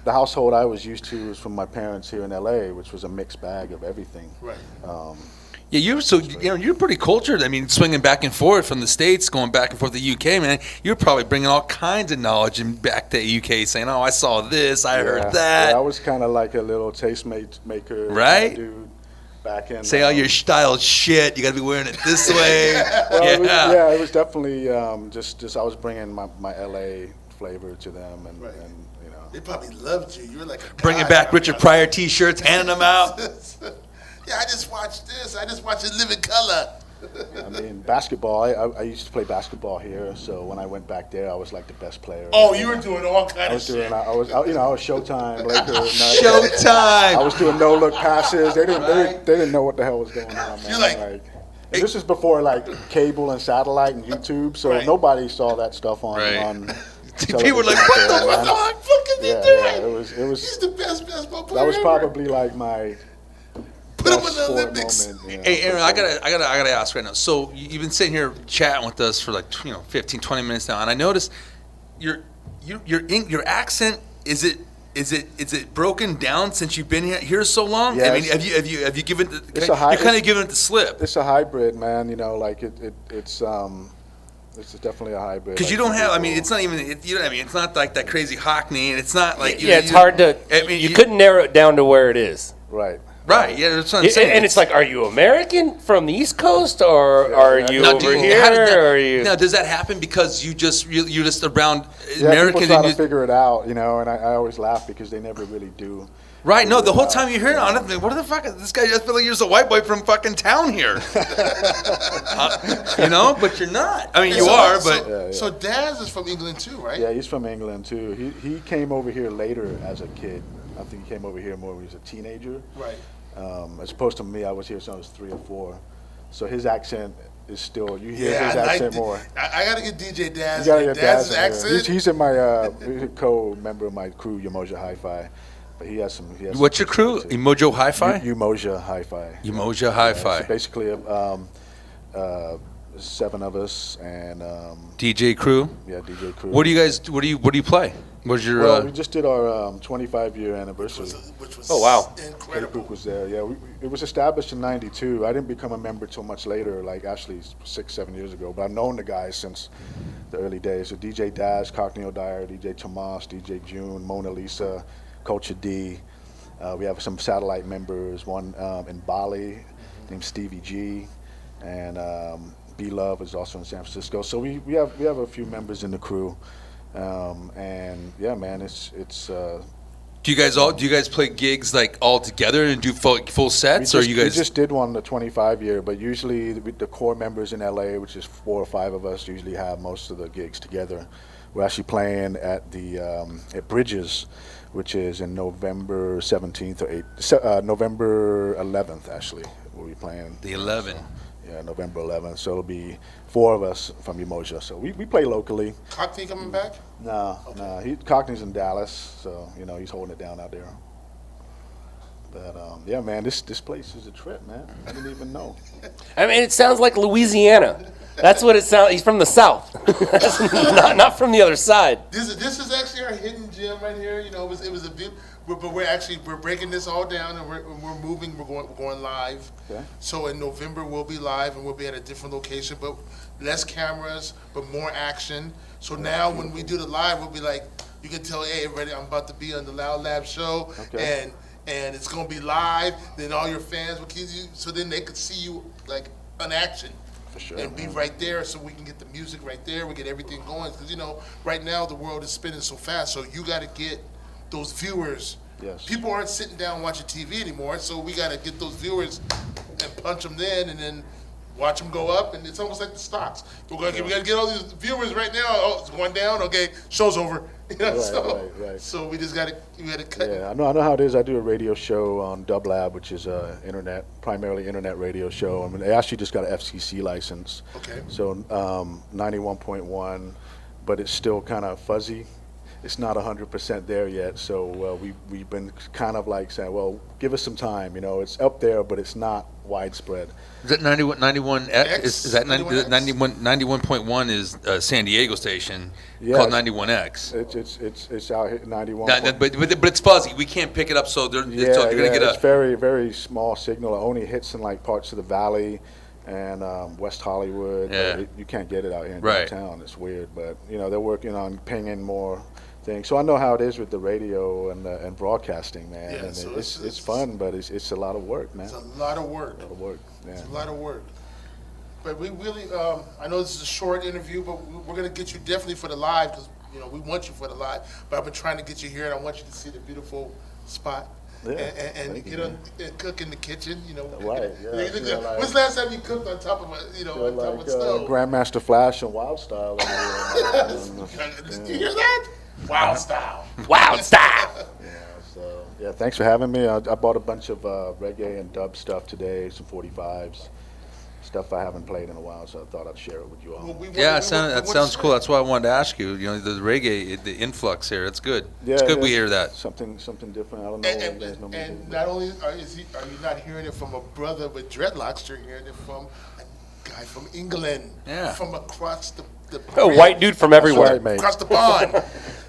the household I was used to was from my parents here in LA, which was a mixed bag of everything. Right. Yeah, you're pretty cultured. I mean, swinging back and forth from the States, going back and forth to the UK, man. You're probably bringing all kinds of knowledge and back to the UK, saying, "Oh, I saw this, I heard that." Yeah, I was kind of like a little tastemaker, right? Dude, back in. Say all your style shit. You got to be wearing it this way. Well, it was definitely just I was bringing my LA flavor to them, and you know. They probably loved you. You were like bringing back Richard Pryor T-shirts, handing them out. Yeah, I just watched this. I just watched it live in color. I mean, basketball. I used to play basketball here, so when I went back there, I was like the best player. Oh, you were doing all kind of shit. I was Showtime. Laker, Showtime. I was doing no look passes. They didn't know what the hell was going on, man. You're like and this is before like cable and satellite and YouTube, so nobody saw that stuff on. People were like, "What the fuck is he doing?" Yeah, it was. He's the best basketball player. That was ever. probably like my. Put him in the Olympics. Moment, hey, Aaron, I gotta ask right now. So you've been sitting here chatting with us for like 15, 20 minutes now, and I noticed your accent is it broken down since you've been here so long? Yeah, I mean, have you given you're kind of given it the slip? It's a hybrid, man. You know, like it's definitely a hybrid. Because you don't have. I mean, it's not even. You know what I mean? It's not like that crazy Hockney, and it's not like. It's hard to. I mean, you couldn't narrow it down to where it is. Right. Right, yeah, that's what I'm saying. And it's like, are you American from the East Coast, or are you over here? Or are you? Now, does that happen because you're just around Yeah, American? people try to figure it out, you know, and I always laugh because they never really do. Right, no, the whole time you're hearing on it, what the fuck is this guy? Just feel like you're just a white boy from fucking town here. You know, but you're not. I mean, you are, but. So Daz is from England too, right? Yeah, he's from England too. He came over here later as a kid. I think he came over here more when he was a teenager. Right. As opposed to me, I was here since I was 3 or 4. So his accent is still, you hear his accent more. I got to get DJ Daz. You got to get Daz's accent. He's in my, he's a co-member of my crew, Umoja Hi-Fi. But he has some. What's your crew? Umoja Hi-Fi? Umoja Hi-Fi. Umoja Hi-Fi. So basically, 7 of us and DJ crew. Yeah, DJ crew. What do you guys? What do you play? What's your? Well, we just did our 25-year anniversary. Which was oh wow! Incredible. Kpook was there. Yeah, it was established in '92. I didn't become a member till much later, like actually 6-7 years ago. But I've known the guys since the early days. So DJ Dash, Cockney O'Dyer, DJ Tomas, DJ June, Mona Lisa, Culture D. We have some satellite members. One in Bali named Stevie G, and B Love is also in San Francisco. So we have a few members in the crew. And yeah, man, it's. Do you guys play gigs like all together and do full sets, or you guys? We just did one the 25-year, but usually the core members in LA, which is 4 or 5 of us, usually have most of the gigs together. We're actually playing at the at Bridges, which is in November 17th or November 11th. Actually, we'll be playing. The 11th. Yeah, November 11th. So it'll be 4 of us from Umoja. So we play locally. Cockney coming back? No. Cockney's in Dallas, so he's holding it down out there. But yeah, man, this place is a trip, man. I didn't even know. I mean, it sounds like Louisiana. That's what it sounds. He's from the South, not from the other side. This is actually our hidden gem right here. It was a bit. But we're breaking this all down, and we're moving. We're going live. Okay. So in November we'll be live, and we'll be at a different location, but less cameras, but more action. So now when we do the live, we'll be like, you can tell, hey, everybody, I'm about to be on the LOUDLABS show, and it's gonna be live. Then all your fans will keep you, so then they could see you like on action. For sure. And be right there, so we can get the music right there. We get everything going, because right now the world is spinning so fast. So you got to get those viewers. Yes. People aren't sitting down watching TV anymore, so we got to get those viewers and punch them in, and then watch them go up, and it's almost like the stocks. We got to get all these viewers right now. Oh, it's going down. Okay, show's over. You know, Right. So we just got to cut. Yeah, I know how it is. I do a radio show on LOUDLABS, which is a primarily internet radio show. I mean, they actually just got an FCC license. Okay. So 91.1, but it's still kind of fuzzy. It's not 100% there yet. So we've been kind of like saying, well, give us some time. You know, it's up there, but it's not widespread. Is that 91 X? Is that 91.1 is San Diego station called 91X? It's out here 91. But it's fuzzy. We can't pick it up, so you're gonna get it's very, very small signal. It only hits in like parts of the valley and West Hollywood. Yeah. You can't get it out here in Right. downtown. It's weird, but you know they're working on pinging more things. So I know how it is with the radio and broadcasting, man. Yeah, and so it's fun, but it's a lot of work, man. It's a lot of work. A lot of work. Yeah. It's a lot of work. But we really, I know this is a short interview, but we're going to get you definitely for the live because, you know, we want you for the live. But I've been trying to get you here, and I want you to see the beautiful spot. Yeah, and get on and cook in the kitchen, you know. Right, yeah. When's the last time you cooked on top of a, on top of a stove? Grandmaster Flash and Wild Style. Did you hear that? Wild Style. Wild Style. Yeah, thanks for having me. I bought a bunch of reggae and dub stuff today, some 45s, stuff I haven't played in a while, so I thought I'd share it with you all. That sounds cool. That's why I wanted to ask you. You know, the reggae, the influx here. It's good. It's good we hear that. Something different. I don't know. And not only are you not hearing it from a brother with dreadlocks, you're hearing it from a guy from England, from across the A white dude from everywhere. Right, across the pond.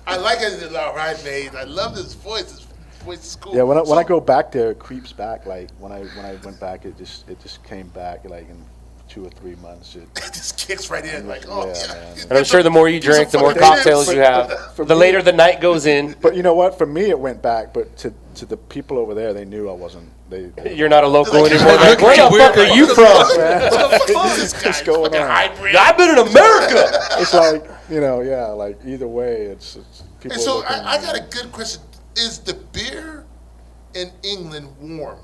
I like it. All right, mate. I love this voice. His voice is cool. Yeah, when I go back there, it creeps back. Like when I went back, it just came back like in 2 or 3 months. It just kicks right in. Like, oh yeah. And I'm sure the more you drink, the more cocktails you have. The later the night goes in. But you know what? For me, it went back. But to the people over there, they knew I wasn't. You're not a local anymore. Like, where the fuck are you from? What's going on? I've been in America. It's like, like either way, it's people. And so I got a good question. Is the beer in England warm,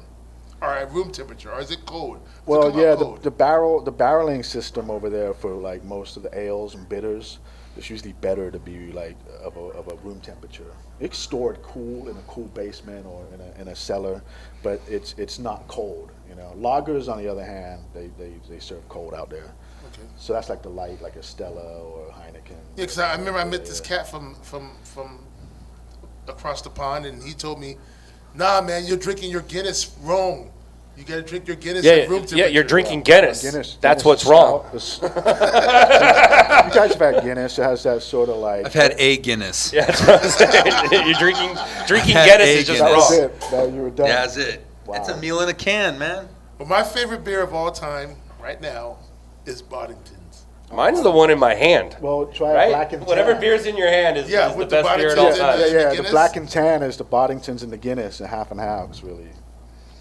or at room temperature, or is it cold? Well, yeah, the barreling system over there for like most of the ales and bitters, it's usually better to be like of a room temperature. It's stored cool in a cool basement or in a cellar, but it's not cold. You know, lagers on the other hand, they serve cold out there. Okay. So that's like the light, like a Stella or a Heineken. Yeah, because I remember I met this cat from across the pond, and he told me, "Nah, man, you're drinking your Guinness wrong. You got to drink your Guinness at room temperature." Yeah, you're drinking Guinness. Guinness. That's what's wrong. You guys have had Guinness. It has that sort of like. I've had a Guinness. Yeah, that's what I'm saying. You're drinking Guinness is just wrong. That's it. Now you were done. Yeah, that's it. Wow. It's a meal in a can, man. Well, my favorite beer of all time right now is Boddington's. Mine's the one in my hand. Well, try right? Black and Tan. Whatever beer's in your hand is the best beer at all times. Yeah. The Black and Tan is the Boddingtons and the Guinness, and half. It's really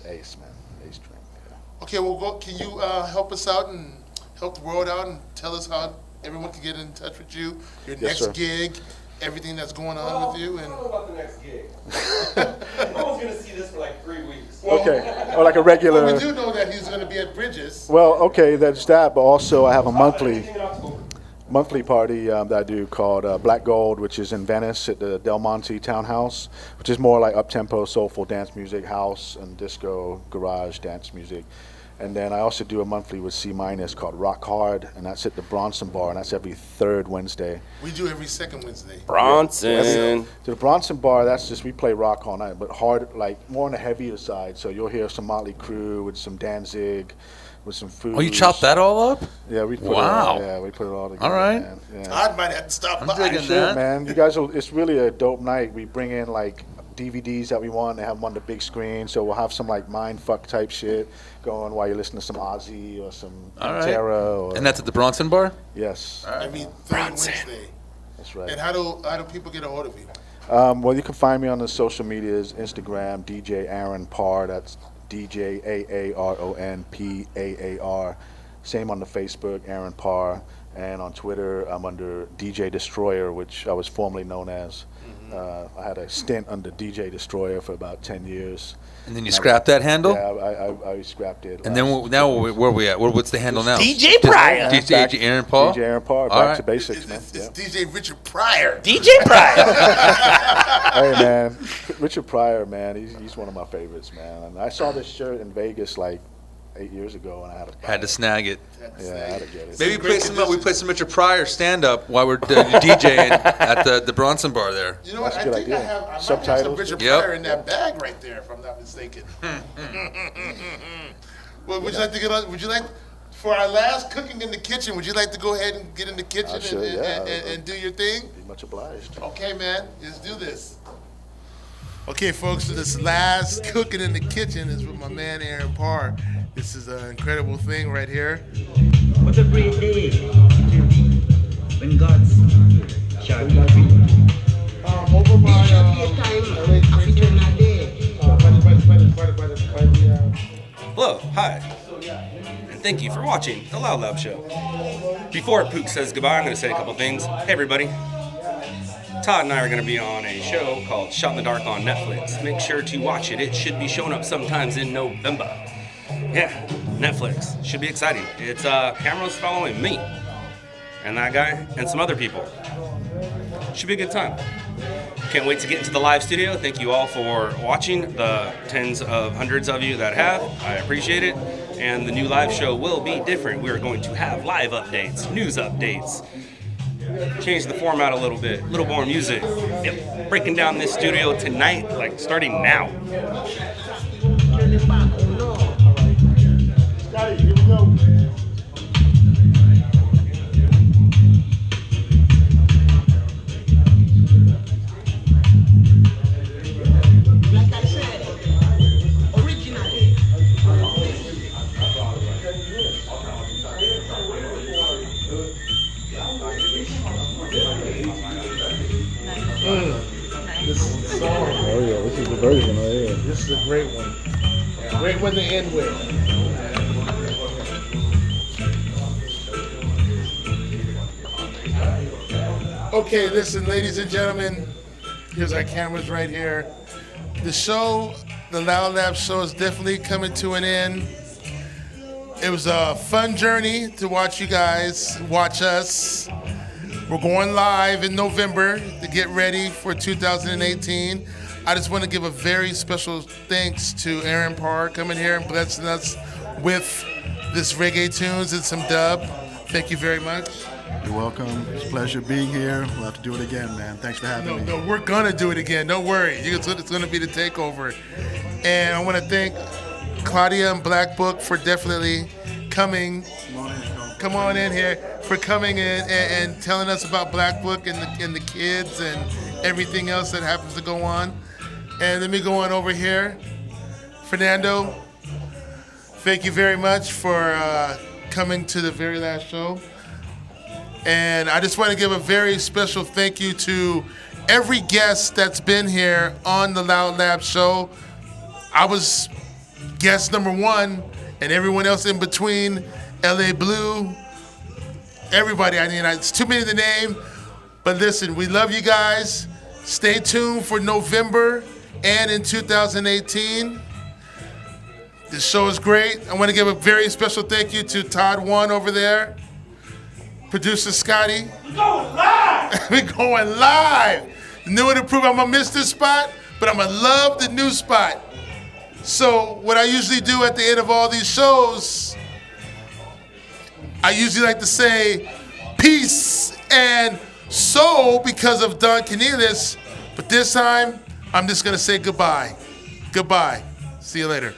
ace, man. Ace drink. Yeah. Okay, well, can you help us out and help the world out and tell us how everyone can get in touch with you, your next gig, everything that's going on with you? And I don't know about the next gig. No one's going to see this for like 3 weeks. Okay, or like a regular. Well, we do know that he's going to be at Bridges. Well, okay, that's that. But also, I have a monthly party that I do called Black Gold, which is in Venice at the Del Monte Townhouse, which is more like up-tempo, soulful dance music, house and disco, garage dance music. And then I also do a monthly with C- called Rock Hard, and that's at the Bronson Bar, and that's every third Wednesday. We do every second Wednesday. Bronson. To the Bronson Bar, that's just, we play rock all night, but hard, like more on the heavier side. So you'll hear some Motley Crue with some Danzig, with some food. Oh, you chopped that all up? Yeah, we put wow. we put it all together. All right. Man. Yeah. Todd might have to stop by. Digging that. Man, you guys, it's really a dope night. We bring in like DVDs that we want. They have them on the big screen, so we'll have some like mindfuck type shit going while you're listening to some Ozzy or some Pantera. And that's at the Bronson Bar? Yes. I mean, third Wednesday. That's right. And how do people get a hold of you? Well, you can find me on the social medias, Instagram, DJ Aaron Paar. That's DJ Aaron Paar. Same on the Facebook, Aaron Paar. And on Twitter, I'm under DJ Destroyer, which I was formerly known as. I had a stint under DJ Destroyer for about 10 years. And then you scrapped that handle? Yeah, I scrapped it. And then now where are we at? What's the handle now? DJ Pryor. DJ Aaron Paar? DJ Aaron Paar, All back to basics, man. It's DJ Richard Pryor. DJ Pryor. Hey, man. Richard Pryor, man, he's one of my favorites, man. And I saw this shirt in Vegas like 8 years ago, and I had to snag it. Yeah, I had to get it. Maybe we play some Richard Pryor stand-up while we're DJing at the Bronson Bar there. You know what? That's a I good think I idea. have I might have Subtitles. some Richard Yep. Pryor in that bag right there, if I'm not mistaken. Well, would you like to get on? Would you like for our last cooking in the kitchen? Would you like to go ahead and get in the kitchen Sure, and do your thing? Be much obliged. Okay, man. Let's do this. Okay, folks. So this last cooking in the kitchen is with my man Aaron Paar. This is an incredible thing right here. What a great day it will be when God's shall be free. Over by It shall be a time of eternal day. Hello, hi, and thank you for watching the Loud Lab Show. Before Kpook says goodbye, I'm going to say a couple things. Hey everybody, Todd and I are going to be on a show called Shot in the Dark on Netflix. Make sure to watch it. It should be showing up sometimes in November. Yeah, Netflix. Should be exciting. It's cameras following me and that guy and some other people. Should be a good time. Can't wait to get into the live studio. Thank you all for watching, the tens of hundreds of you that have. I appreciate it. And the new live show will be different. We're going to have live updates, news updates, change the format a little bit, a little more music. Yep. Breaking down this studio tonight, like starting now. Scotty, here we go. Like I said, originally. This is the song. Oh yeah, this is the version right here. This is a great one. Great one to end with. Okay, listen, ladies and gentlemen. Here's our cameras right here. The show, the Loud Lab show, is definitely coming to an end. It was a fun journey to watch you guys watch us. We're going live in November to get ready for 2018. I just want to give a very special thanks to Aaron Paar coming here and blessing us with this reggae tunes and some dub. Thank you very much. You're welcome. It's a pleasure being here. We'll have to do it again, man. Thanks for having me. No, we're gonna do it again. Don't worry. It's gonna be the takeover. And I want to thank Claudia and Black Book for definitely coming. Come on in here for coming in and telling us about Black Book and the kids and everything else that happens to go on. And let me go on over here. Fernando, thank you very much for coming to the very last show. And I just want to give a very special thank you to every guest that's been here on the Loud Lab show. I was guest number 1, and everyone else in between, LA Blue, everybody. I mean, it's too many to name. But listen, we love you guys. Stay tuned for November and in 2018. This show is great. I want to give a very special thank you to Todd One over there. Producer Scotty. We're going live! We're going live. New and improved. I'm going to miss this spot, but I'm going to love the new spot. So what I usually do at the end of all these shows, I usually like to say peace and soul because of Don Cornelius. But this time, I'm just going to say goodbye. Goodbye. See you later.